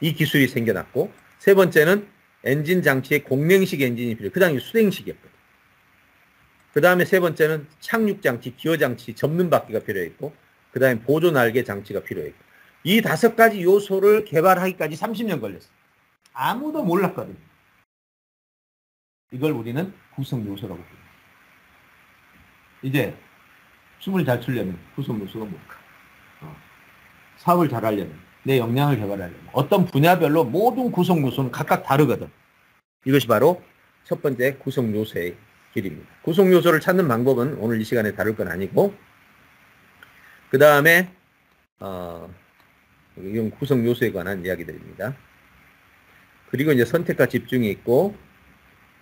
이 기술이 생겨났고, 세 번째는 엔진 장치에 공랭식 엔진이 필요해. 그 다음에 수냉식이었거든. 그 다음에 세 번째는 착륙 장치, 기어 장치, 접는 바퀴가 필요했고, 그 다음에 보조 날개 장치가 필요했고, 이 5가지 요소를 개발하기까지 30년 걸렸어. 아무도 몰랐거든. 이걸 우리는 구성 요소라고 부릅니다. 이제 춤을 잘 추려면 구성 요소가 뭘까? 사업을 잘 하려면, 내 역량을 개발하려면 어떤 분야별로 모든 구성 요소는 각각 다르거든. 이것이 바로 첫 번째 구성 요소의 길입니다. 구성 요소를 찾는 방법은 오늘 이 시간에 다룰 건 아니고, 그 다음에 이건 구성 요소에 관한 이야기들입니다. 그리고 이제 선택과 집중이 있고,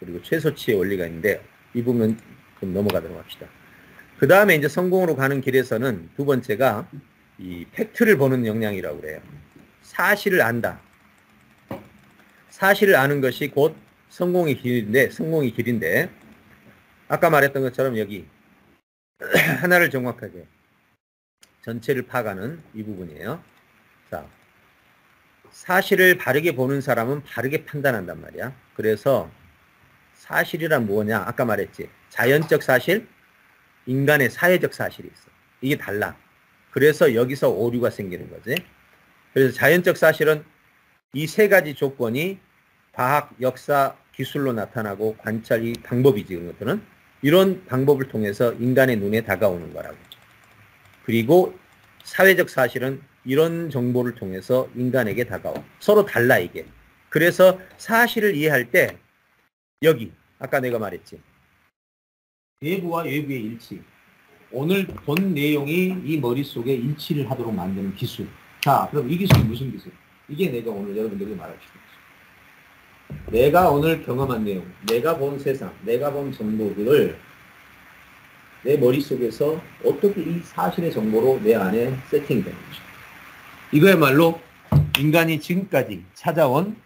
그리고 최소치의 원리가 있는데 이 부분 좀 넘어가도록 합시다. 그 다음에 이제 성공으로 가는 길에서는 두 번째가 이 팩트를 보는 역량이라고 그래요. 사실을 안다. 사실을 아는 것이 곧 성공의 길인데 아까 말했던 것처럼 여기 하나를 정확하게 전체를 파악하는 이 부분이에요. 자, 사실을 바르게 보는 사람은 바르게 판단한단 말이야. 그래서 사실이란 뭐냐? 아까 말했지. 자연적 사실, 인간의 사회적 사실이 있어. 이게 달라. 그래서 여기서 오류가 생기는 거지. 그래서 자연적 사실은 이 3가지 조건이 과학, 역사, 기술로 나타나고 관찰이 방법이지. 그런 것들은 이런 방법을 통해서 인간의 눈에 다가오는 거라고. 그리고 사회적 사실은 이런 정보를 통해서 인간에게 다가와. 서로 달라 이게. 그래서 사실을 이해할 때 여기 아까 내가 말했지. 내부와 외부의 일치. 오늘 본 내용이 이 머릿속에 일치를 하도록 만드는 기술. 자, 그럼 이 기술이 무슨 기술? 이게 내가 오늘 여러분들에게 말할 수 있어요. 내가 오늘 경험한 내용, 내가 본 세상, 내가 본 정보들을 내 머릿속에서 어떻게 이 사실의 정보로 내 안에 세팅이 되는 거죠. 이거야말로 인간이 지금까지 찾아온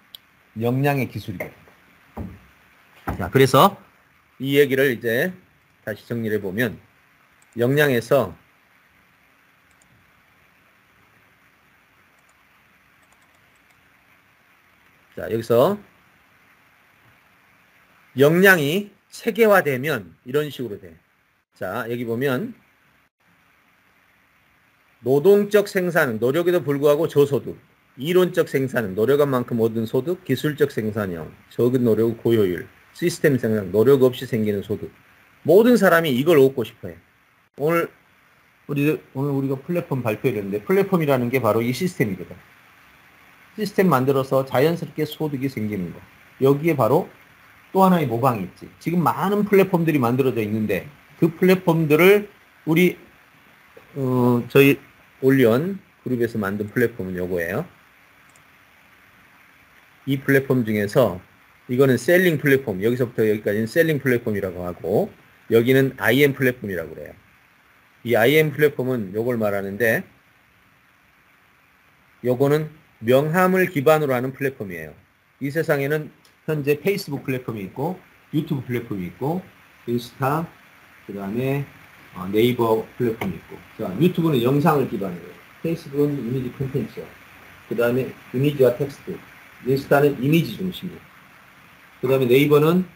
역량의 기술이거든요. 자, 그래서 이 얘기를 이제 다시 정리를 해보면 역량에서 자, 여기서 역량이 체계화되면 이런 식으로 돼. 자, 여기 보면 노동적 생산은 노력에도 불구하고 저소득, 이론적 생산은 노력한 만큼 얻은 소득, 기술적 생산형, 적은 노력 고효율, 시스템 생산, 노력 없이 생기는 소득. 모든 사람이 이걸 얻고 싶어요. 오늘 우리가 플랫폼 발표를 했는데 플랫폼이라는 게 바로 이 시스템이거든. 시스템 만들어서 자연스럽게 소득이 생기는 거. 여기에 바로 또 하나의 모방이 있지. 지금 많은 플랫폼들이 만들어져 있는데 그 플랫폼들을 우리 저희 올리언 그룹에서 만든 플랫폼은 요거예요. 이 플랫폼 중에서 이거는 셀링 플랫폼, 여기서부터 여기까지는 셀링 플랫폼이라고 하고 여기는 IM 플랫폼이라고 그래요. 이 IM 플랫폼은 요걸 말하는데 요거는 명함을 기반으로 하는 플랫폼이에요. 이 세상에는 현재 페이스북 플랫폼이 있고 유튜브 플랫폼이 있고 인스타, 그 다음에 네이버 플랫폼이 있고, 자, 유튜브는 영상을 기반으로 해요. 페이스북은 이미지 콘텐츠, 그 다음에 이미지와 텍스트, 인스타는 이미지 중심이에요. 그 다음에 네이버는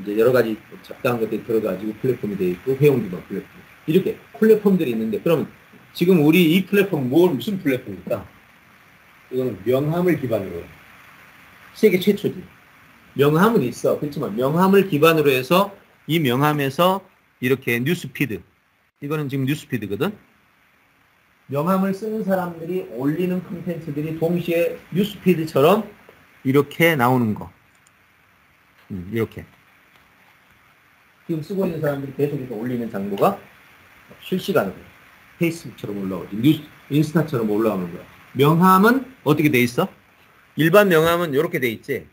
이제 여러 가지 적당한 것들이 들어가지고 플랫폼이 되어 있고 회원 기반 플랫폼, 이렇게 플랫폼들이 있는데, 그러면 지금 우리 이 플랫폼 무슨 플랫폼입니까? 이거는 명함을 기반으로 해요. 세계 최초지. 명함은 있어. 그렇지만 명함을 기반으로 해서 이 명함에서 이렇게 뉴스피드, 이거는 지금 뉴스피드거든. 명함을 쓰는 사람들이 올리는 콘텐츠들이 동시에 뉴스피드처럼 이렇게 나오는 거. 이렇게 지금 쓰고 있는 사람들이 계속해서 올리는 정보가 실시간으로 페이스북처럼 올라오지, 인스타처럼 올라오는 거야. 명함은 어떻게 돼 있어? 일반 명함은 이렇게 돼 있지.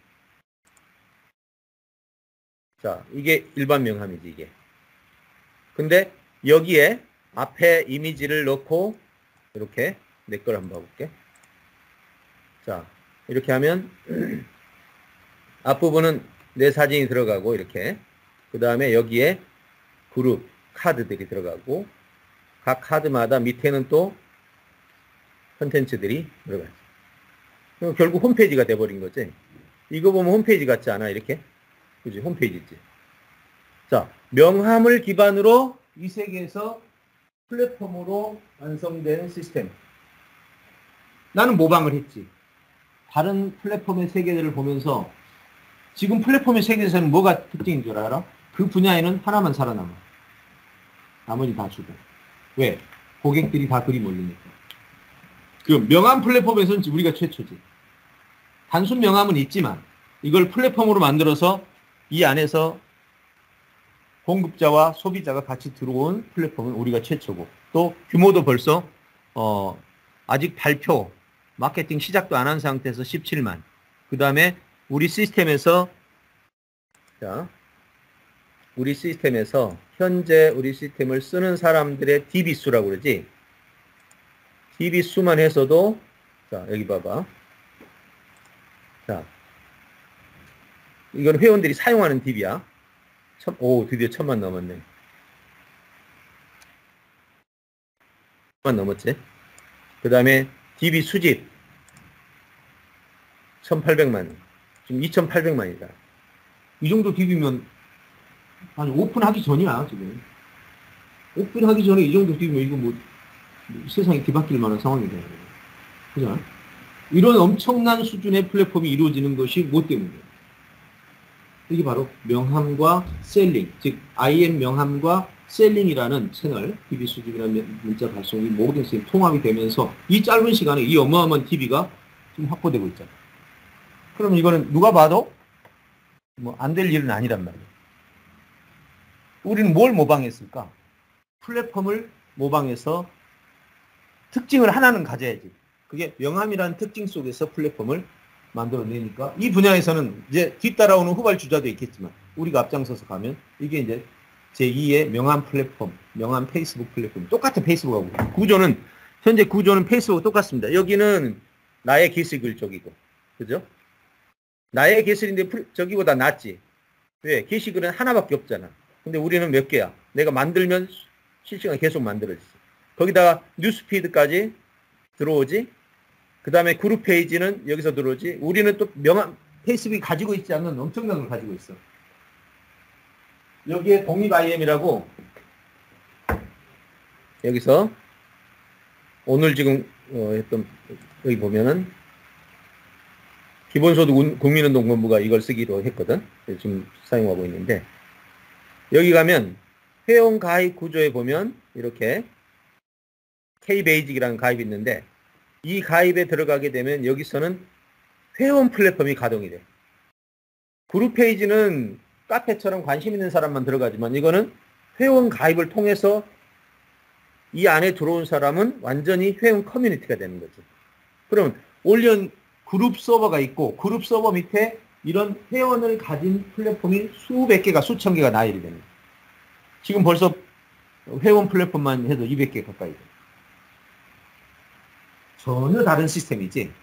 자, 이게 일반 명함이지, 이게. 근데 여기에 앞에 이미지를 넣고 이렇게 내 걸 한번 봐볼게. 자, 이렇게 하면 앞부분은 내 사진이 들어가고 이렇게, 그 다음에 여기에 그룹 카드들이 들어가고 각 카드마다 밑에는 또 컨텐츠들이 들어가요. 결국 홈페이지가 돼버린 거지. 이거 보면 홈페이지 같지 않아? 이렇게, 그지? 홈페이지 있지. 자, 명함을 기반으로 이 세계에서 플랫폼으로 완성된 시스템. 나는 모방을 했지. 다른 플랫폼의 세계들을 보면서 지금 플랫폼의 세계에서는 뭐가 특징인 줄 알아? 그 분야에는 하나만 살아남아. 나머지 다 죽어. 왜? 고객들이 다 그리 몰리니까. 그 명함 플랫폼에서는 우리가 최초지. 단순 명함은 있지만 이걸 플랫폼으로 만들어서 이 안에서 공급자와 소비자가 같이 들어온 플랫폼은 우리가 최초고, 또 규모도 벌써 아직 발표, 마케팅 시작도 안 한 상태에서 17만. 그 다음에 우리 시스템에서, 자, 우리 시스템에서 현재 우리 시스템을 쓰는 사람들의 DB 수라고 그러지. DB 수만 해서도, 자, 여기 봐봐. 자, 이건 회원들이 사용하는 DB야. 오, 드디어 1000만 넘었네. 1000만 넘었지. 그 다음에 DB 수집 1800만. 지금 2800만이다. 이 정도 DB면 아니 오픈하기 전이야 지금. 오픈하기 전에 이 정도 DB면 이거 뭐 세상이 뒤바뀔 만한 상황이 되는 거야. 그죠? 이런 엄청난 수준의 플랫폼이 이루어지는 것이 뭐 때문이에요? 이게 바로 명함과 셀링, 즉 IM 명함과 셀링이라는 채널, DB 수집이라는 문자 발송이 모든 것이 통합이 되면서 이 짧은 시간에 이 어마어마한 DB가 지금 확보되고 있잖아. 그러면 이거는 누가 봐도 뭐 안 될 일은 아니란 말이에요. 우리는 뭘 모방했을까? 플랫폼을 모방해서 특징을 하나는 가져야지. 그게 명함이라는 특징 속에서 플랫폼을 만들어내니까 이 분야에서는 이제 뒤따라오는 후발주자도 있겠지만 우리가 앞장서서 가면 이게 이제 제2의 명함 플랫폼, 명함 페이스북 플랫폼. 똑같아, 페이스북하고. 구조는, 현재 구조는 페이스북하고 똑같습니다. 여기는 나의 기술글 쪽이고. 그죠? 나의 기술인데 저기보다 낫지. 왜? 게시글은 하나밖에 없잖아. 근데 우리는 몇 개야? 내가 만들면 실시간에 계속 만들어지지. 거기다가 뉴스피드까지 들어오지. 그 다음에 그룹 페이지는 여기서 들어오지. 우리는 또 페이스북이 가지고 있지 않는 엄청난 걸 가지고 있어. 여기에 독립 IM이라고 여기서 오늘 지금 했던 여기 보면은 기본소득 국민운동본부가 이걸 쓰기로 했거든. 지금 사용하고 있는데 여기 가면 회원 가입 구조에 보면 이렇게 K-베이직이라는 가입이 있는데 이 가입에 들어가게 되면 여기서는 회원 플랫폼이 가동이 돼. 그룹 페이지는 카페처럼 관심 있는 사람만 들어가지만 이거는 회원 가입을 통해서 이 안에 들어온 사람은 완전히 회원 커뮤니티가 되는 거지. 그러면 올리언 그룹 서버가 있고 그룹 서버 밑에 이런 회원을 가진 플랫폼이 수백 개가 수천 개가 나열이 되는 거예요. 지금 벌써 회원 플랫폼만 해도 200개 가까이 돼요. 전혀 다른 시스템이지.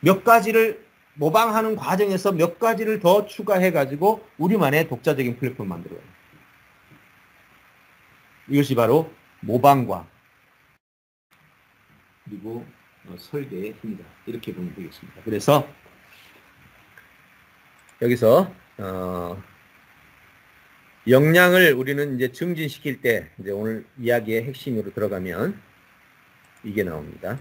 몇 가지를 모방하는 과정에서 몇 가지를 더 추가해가지고 우리만의 독자적인 플랫폼을 만들어요. 이것이 바로 모방과 그리고 설계의 힘이다. 이렇게 보면 되겠습니다. 그래서 여기서 역량을 우리는 이제 증진시킬 때 이제 오늘 이야기의 핵심으로 들어가면 이게 나옵니다.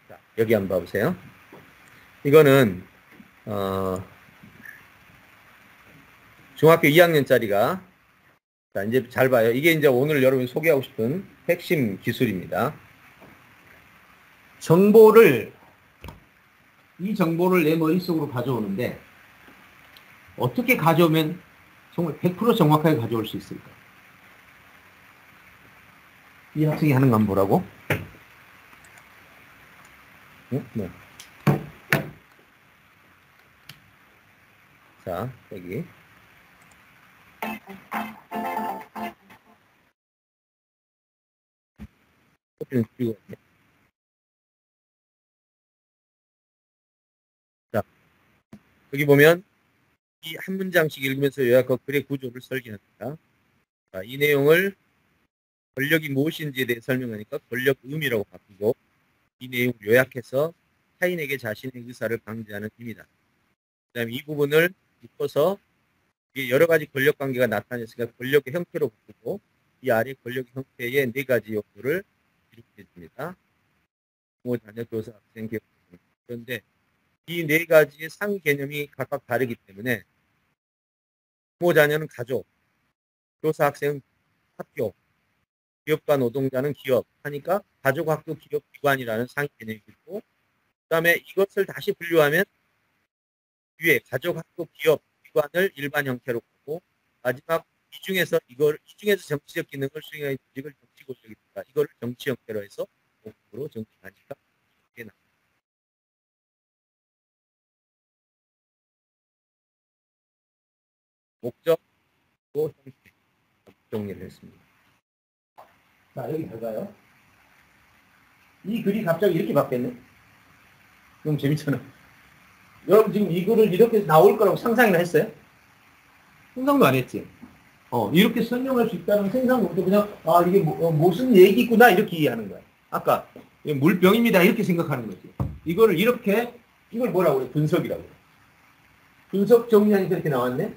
자, 여기 한번 봐보세요. 이거는 중학교 2학년짜리가 자 이제 잘 봐요. 이게 이제 오늘 여러분이 소개하고 싶은 핵심 기술입니다. 이 정보를 내 머릿속으로 가져오는데 어떻게 가져오면 정말 100% 정확하게 가져올 수 있을까? 이 학생이 하는 거 한번 보라고. 네. 자, 여기. 자, 여기 보면 이 한 문장씩 읽으면서 요약과 글의 구조를 설계합니다. 자, 이 내용을 권력이 무엇인지에 대해 설명하니까 권력 의미라고 바꾸고 이 내용을 요약해서 타인에게 자신의 의사를 강제하는 힘이다. 그 다음에 이 부분을 묶어서 여러 가지 권력 관계가 나타났으니까 권력의 형태로 바꾸고 이 아래 권력 형태의 네 가지 요소를 이렇게 줍니다. 부모, 자녀, 교사, 학생, 기업. 그런데 이 네 가지의 상위 개념이 각각 다르기 때문에 부모, 자녀는 가족, 교사, 학생은 학교, 기업과 노동자는 기업 하니까 가족, 학교, 기업, 기관이라는 상위 개념이 있고 그 다음에 이것을 다시 분류하면 위에 가족, 학교, 기업, 기관을 일반 형태로 보고 마지막 이 중에서 정치적 기능을 수행하는 조직을 정치 권력이 있다. 이거를 정치 형태로 해서 목적으로 정치하니까 이게 나옵니다. 목적도 형태 정리를 했습니다. 자, 여기 볼까요? 이 글이 갑자기 이렇게 바뀌었네. 너무 재밌잖아. 여러분 지금 이 글을 이렇게 나올 거라고 상상이나 했어요? 상상도 안 했지. 이렇게 설명할 수 있다는 생각도 그냥 이게 무슨 얘기구나 이렇게 이해하는 거야. 아까 물병입니다 이렇게 생각하는 거지. 이걸 뭐라고 그래? 분석이라고 그래. 분석 정리하니까 이렇게 나왔네.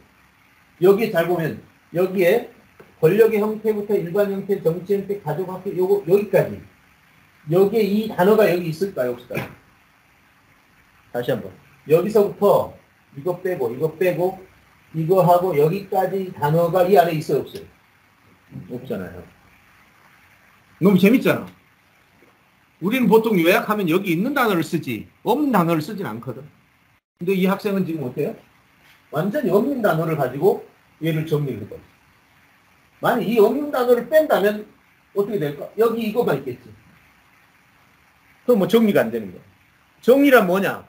여기에 잘 보면 여기에 권력의 형태부터 일반 형태, 정치 형태, 가족 학교 여기까지. 여기에 이 단어가 여기 있을까요? 없을까요? 다시 한번. 여기서부터 이거 빼고 이거 하고 여기까지 단어가 이 안에 있어요? 없어요? 없잖아요. 너무 재밌잖아. 우리는 보통 요약하면 여기 있는 단어를 쓰지 없는 단어를 쓰진 않거든. 근데 이 학생은 지금 어때요? 완전히 없는 단어를 가지고 얘를 정리를 해버려. 만약 이 없는 단어를 뺀다면 어떻게 될까? 여기 이거가 있겠지. 그럼 뭐 정리가 안 되는 거야. 정리란 뭐냐?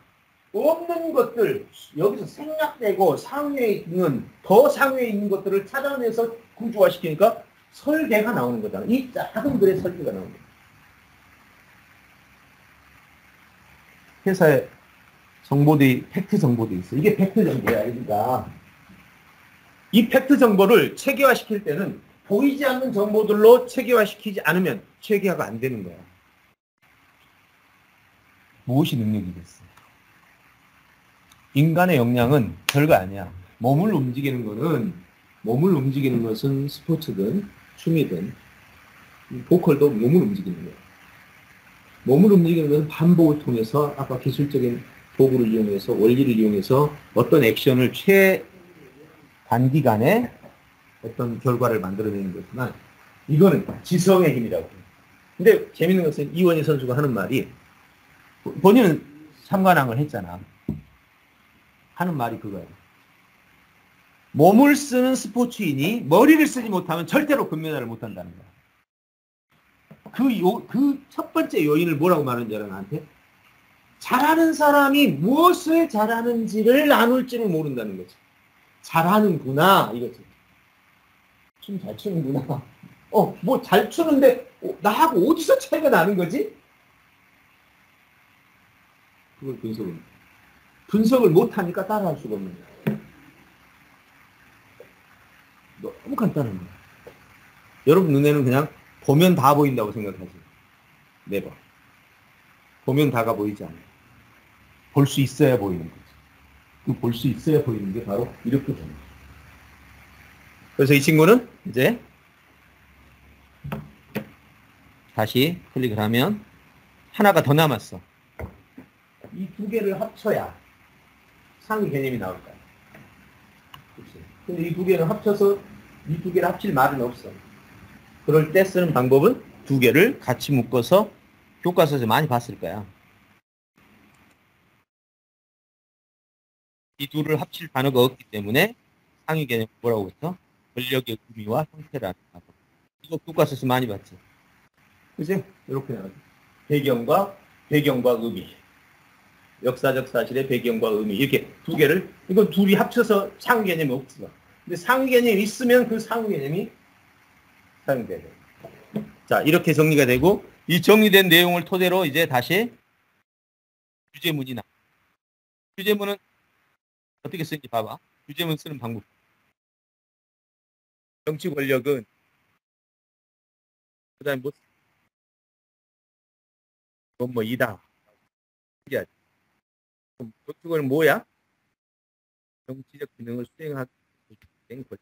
없는 것들, 여기서 생략되고 상위에 있는, 더 상위에 있는 것들을 찾아내서 구조화시키니까 설계가 나오는 거잖아. 이 작은 글의 설계가 나오는 거야. 회사에 정보들이, 팩트 정보들이 있어. 이게 팩트 정보야, 그러니까. 이 팩트 정보를 체계화시킬 때는 보이지 않는 정보들로 체계화시키지 않으면 체계화가 안 되는 거야. 무엇이 능력이겠어? 인간의 역량은 별거 아니야. 몸을 움직이는 것은 스포츠든 춤이든 보컬도 몸을 움직이는 거야. 몸을 움직이는 것은 반복을 통해서 아까 기술적인 도구를 이용해서 원리를 이용해서 어떤 액션을 최단기간에 어떤 결과를 만들어내는 거지만 이거는 지성의 힘이라고 해요. 근데 재밌는 것은 이원희 선수가 하는 말이 본인은 삼관왕을 했잖아. 하는 말이 그거예요. 몸을 쓰는 스포츠인이 머리를 쓰지 못하면 절대로 금메달을 못한다는 거야. 그 첫 번째 요인을 뭐라고 말하는지 알아, 나한테? 잘하는 사람이 무엇을 잘하는지를 나눌 줄을 모른다는 거지. 잘하는구나, 이거지. 춤 잘 추는구나. 뭐 잘 추는데, 나하고 어디서 차이가 나는 거지? 그걸 분석을 못하니까 따라할 수가 없는 거야. 너무 간단한 거야. 여러분 눈에는 그냥 보면 다 보인다고 생각하지. 매번. 보면 다가 보이지 않아요. 볼 수 있어야 보이는 거지. 그 볼 수 있어야 보이는 게 바로 이렇게 되는 거예요. 그래서 이 친구는 이제 다시 클릭을 하면 하나가 더 남았어. 이 두 개를 합쳐야 상위 개념이 나올 거야. 그치? 근데 이 두 개를 합쳐서 이 두 개를 합칠 말은 없어. 그럴 때 쓰는 방법은 두 개를 같이 묶어서 교과서에서 많이 봤을 거야. 이 둘을 합칠 단어가 없기 때문에 상위 개념 뭐라고 했어? 권력의 의미와 형태라는 단어. 이거 교과서에서 많이 봤지. 그치? 이렇게 나와요. 배경과 의미. 역사적 사실의 배경과 의미. 이렇게 두 개를, 이건 둘이 합쳐서 상위 개념이 없어. 근데 상위 개념이 있으면 그 상위 개념이 사용돼요. 자, 이렇게 정리가 되고, 이 정리된 내용을 토대로 이제 다시 주제문이 나. 주제문은 어떻게 쓰는지 봐봐. 주제문 쓰는 방법. 정치 권력은, 그 다음에 이다. 그건 뭐야? 정치적 기능을 수행하기 위한 권력.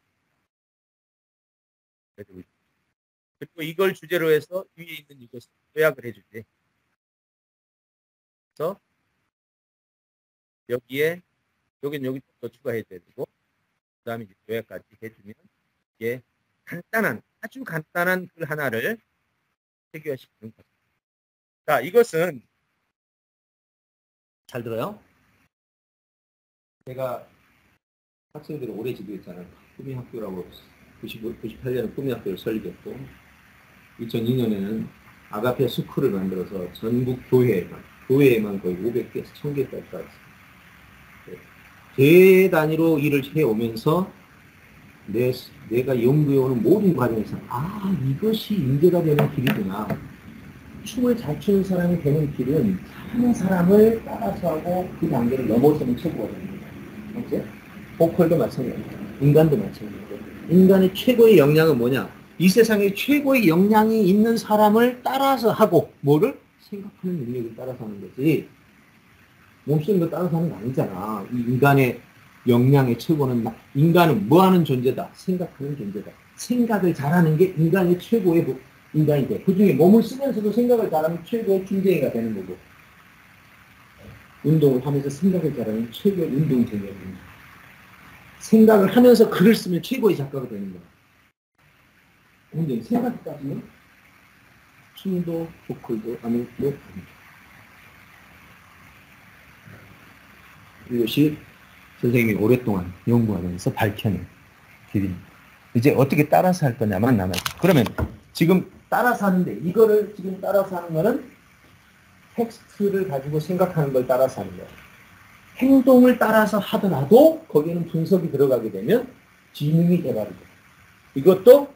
그리고 이걸 주제로 해서 위에 있는 이것을 요약을 해주지. 그래서 여기에 여기 더 추가해야 되고, 그 다음에 요약까지 해주면 이게 아주 간단한 글 하나를 체계화시키는 거죠. 자, 이것은 잘 들어요. 제가 학생들을 오래 지도했잖아요. 꿈이학교라고 98년에 꿈이학교를 설립했고 2002년에는 아가페 스쿨을 만들어서 전국 교회에만 거의 500개, 1000개까지 갔어요. 대단위로 일을 해오면서 내가 연구해오는 모든 과정에서 이것이 인재가 되는 길이구나. 춤을 잘 추는 사람이 되는 길은 하는 사람을 따라서 하고 그 단계를 넘어서는 최고가 됩니다. 그렇지? 보컬도 마찬가지고 인간도 마찬가지고 인간의 최고의 역량은 뭐냐? 이 세상에 최고의 역량이 있는 사람을 따라서 하고 뭐를? 생각하는 능력을 따라서 하는 거지. 몸쓰는 거 따라서 하는 거 아니잖아. 이 인간의 역량의 최고는 인간은 뭐하는 존재다? 생각하는 존재다. 생각을 잘하는 게 인간의 최고의 인간이 돼. 그 중에 몸을 쓰면서도 생각을 잘하면 최고의 중쟁이가 되는 거고 운동을 하면서 생각을 잘하면 최고의 운동쟁이가 되는 거고 생각을 하면서 글을 쓰면 최고의 작가가 되는 거야. 근데 생각이 따지면 춤도 보컬도 아무것도 아니죠. 이것이 선생님이 오랫동안 연구하면서 밝혀낸 길입니다. 이제 어떻게 따라서 할 거냐만 남아있죠. 그러면 지금 따라서 하는데 이거를 지금 따라서 하는 거는 텍스트를 가지고 생각하는 걸 따라서 하는 거예요. 행동을 따라서 하더라도 거기에는 분석이 들어가게 되면 지능이 개발이 돼요. 이것도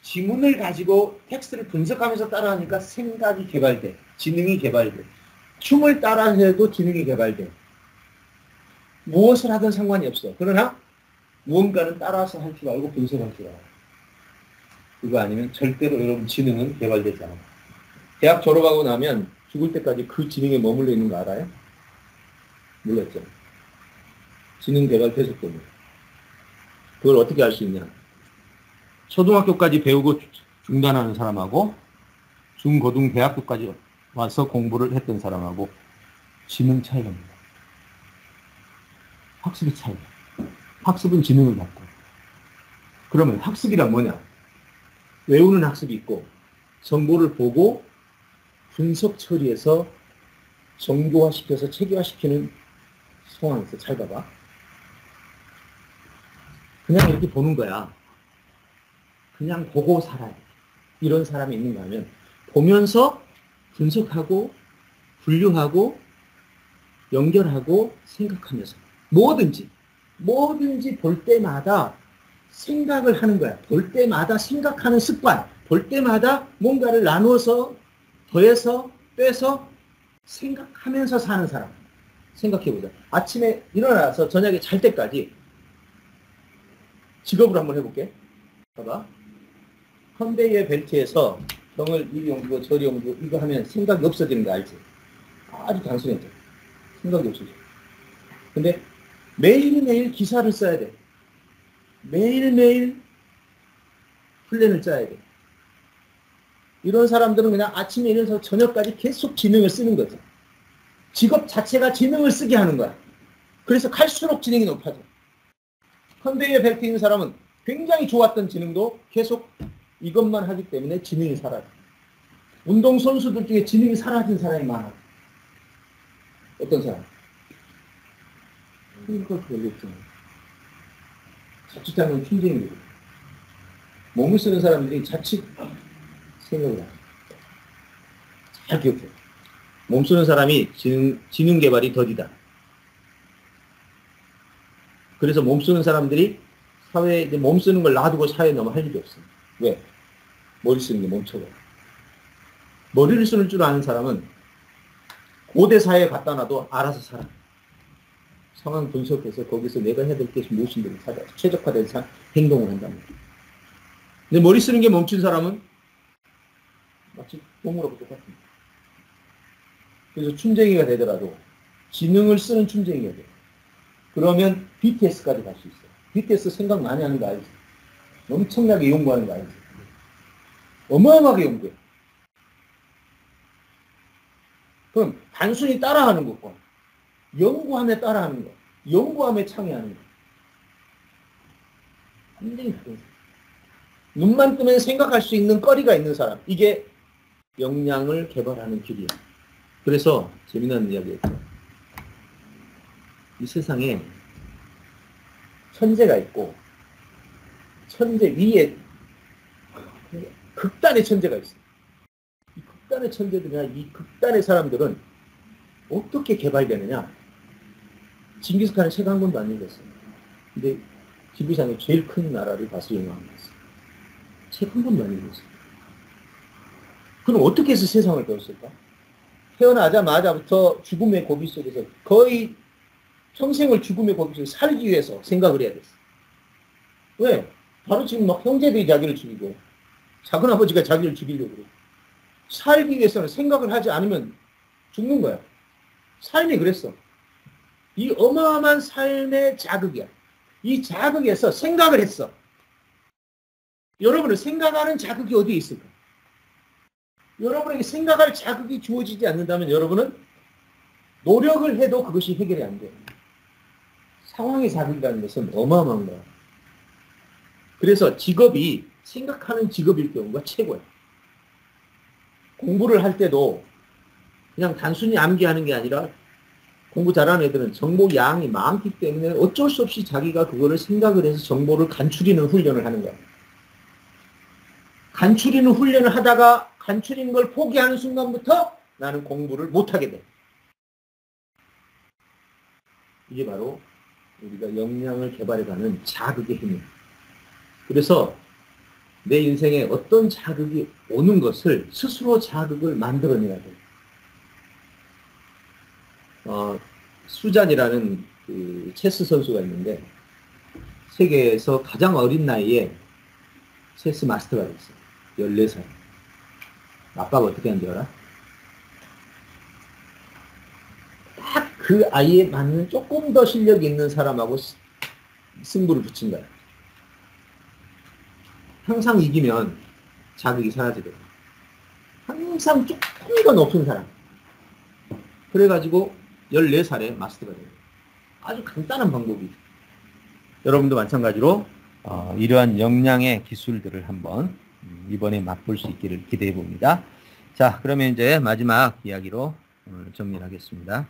지문을 가지고 텍스트를 분석하면서 따라하니까 생각이 개발돼. 지능이 개발돼. 춤을 따라해도 지능이 개발돼. 무엇을 하든 상관이 없어. 그러나 무언가는 따라서 할 줄 알고 분석할 줄 알아. 그거 아니면 절대로 여러분 지능은 개발되지 않아. 대학 졸업하고 나면 죽을 때까지 그 지능에 머물러 있는 거 알아요? 몰랐죠. 지능 개발 계속 때문에. 그걸 어떻게 알 수 있냐? 초등학교까지 배우고 중단하는 사람하고 중고등 대학교까지 와서 공부를 했던 사람하고 지능 차이가 납니다. 학습의 차이가. 학습은 지능을 갖고. 그러면 학습이란 뭐냐? 외우는 학습이 있고 정보를 보고 분석 처리해서 정교화시켜서 체계화시키는 상황에서 잘 봐봐. 그냥 이렇게 보는 거야. 그냥 보고 살아야 돼. 이런 사람이 있는가 하면 보면서 분석하고 분류하고 연결하고 생각하면서 뭐든지 볼 때마다 생각을 하는 거야. 볼 때마다 생각하는 습관, 볼 때마다 뭔가를 나누어서 더해서 빼서 생각하면서 사는 사람. 생각해보자. 아침에 일어나서 저녁에 잘 때까지 직업으로 한번 해볼게. 봐봐. 컨베이어 벨트에서 병을 이리 옮기고 저리 옮기고 이거 하면 생각이 없어지는 거 알지? 아주 단순해져. 생각이 없어져. 근데 매일매일 기사를 써야 돼. 매일매일 플랜을 짜야 돼. 이런 사람들은 그냥 아침에 일어나서 저녁까지 계속 지능을 쓰는 거죠. 직업 자체가 지능을 쓰게 하는 거야. 그래서 갈수록 지능이 높아져. 컨베이어 벨트 있는 사람은 굉장히 좋았던 지능도 계속 이것만 하기 때문에 지능이 사라져. 운동선수들 중에 지능이 사라진 사람이 많아. 어떤 사람? 그러니까 별로 없잖아. 자칫하면 춘쟁이고. 몸을 쓰는 사람들이 자칫 생각을 안 해. 잘 기억해. 몸 쓰는 사람이 지능 개발이 더디다. 그래서 몸 쓰는 사람들이 사회에 몸 쓰는 걸 놔두고 사회에 너무 할 일이 없어. 왜? 머리 쓰는 게 멈춰가. 머리를 쓰는 줄 아는 사람은 고대 사회에 갖다 놔도 알아서 살아. 상황 분석해서 거기서 내가 해야 될 것이 무엇인지를 찾아 최적화된 행동을 한단 말이야. 근데 머리 쓰는 게 멈춘 사람은 마치 동물하고 똑같은 거야. 그래서 춘쟁이가 되더라도 지능을 쓰는 춘쟁이가 돼. 그러면 BTS까지 갈 수 있어. BTS 생각 많이 하는 거 알지? 엄청나게 연구하는 거 알지? 어마어마하게 연구해. 그럼 단순히 따라하는 것과 연구함에 따라하는 것, 연구함에 창의하는 것. 완전히 다른 사람. 눈만 뜨면 생각할 수 있는 거리가 있는 사람. 이게 역량을 개발하는 길이야. 그래서 재미난 이야기였죠. 이 세상에 천재가 있고 천재 위에 극단의 천재가 있어. 이 극단의 천재들이나 이 극단의 사람들은 어떻게 개발되느냐? 징기스칸은 책 한 권도 안 읽었어요. 근데 지구상의 제일 큰 나라를 다스리는 왕이었어요. 책 한 권도 안 읽었어요. 그럼 어떻게 해서 세상을 배웠을까? 태어나자마자부터 죽음의 고비 속에서 거의 평생을 죽음의 고비 속에서 살기 위해서 생각을 해야 됐어. 왜? 바로 지금 막 형제들이 자기를 죽이고 작은아버지가 자기를 죽이려고 그래. 살기 위해서는 생각을 하지 않으면 죽는 거야. 삶이 그랬어. 이 어마어마한 삶의 자극이야. 이 자극에서 생각을 했어. 여러분은 생각하는 자극이 어디에 있을까? 여러분에게 생각할 자극이 주어지지 않는다면 여러분은 노력을 해도 그것이 해결이 안 돼요. 상황의 자극이라는 것은 어마어마한 거야. 그래서 직업이 생각하는 직업일 경우가 최고야. 공부를 할 때도 그냥 단순히 암기하는 게 아니라 공부 잘하는 애들은 정보 양이 많기 때문에 어쩔 수 없이 자기가 그거를 생각을 해서 정보를 간추리는 훈련을 하는 거야. 간추리는 훈련을 하다가 간추리는 걸 포기하는 순간부터 나는 공부를 못하게 돼. 이게 바로 우리가 역량을 개발해가는 자극의 힘이에요. 그래서 내 인생에 어떤 자극이 오는 것을 스스로 자극을 만들어내야 돼요. 수잔이라는 그 체스 선수가 있는데 세계에서 가장 어린 나이에 체스 마스터가 됐어요. 14살. 아빠가 어떻게 한지 알아? 딱 그 아이에 맞는 조금 더 실력이 있는 사람하고 승부를 붙인 거야. 항상 이기면 자극이 사라지거든. 항상 조금 더 높은 사람. 그래가지고 14살에 마스터가 돼요. 아주 간단한 방법이죠. 여러분도 마찬가지로 이러한 역량의 기술들을 한번 이번에 맛볼 수 있기를 기대해 봅니다. 자, 그러면 이제 마지막 이야기로 정리를 하겠습니다.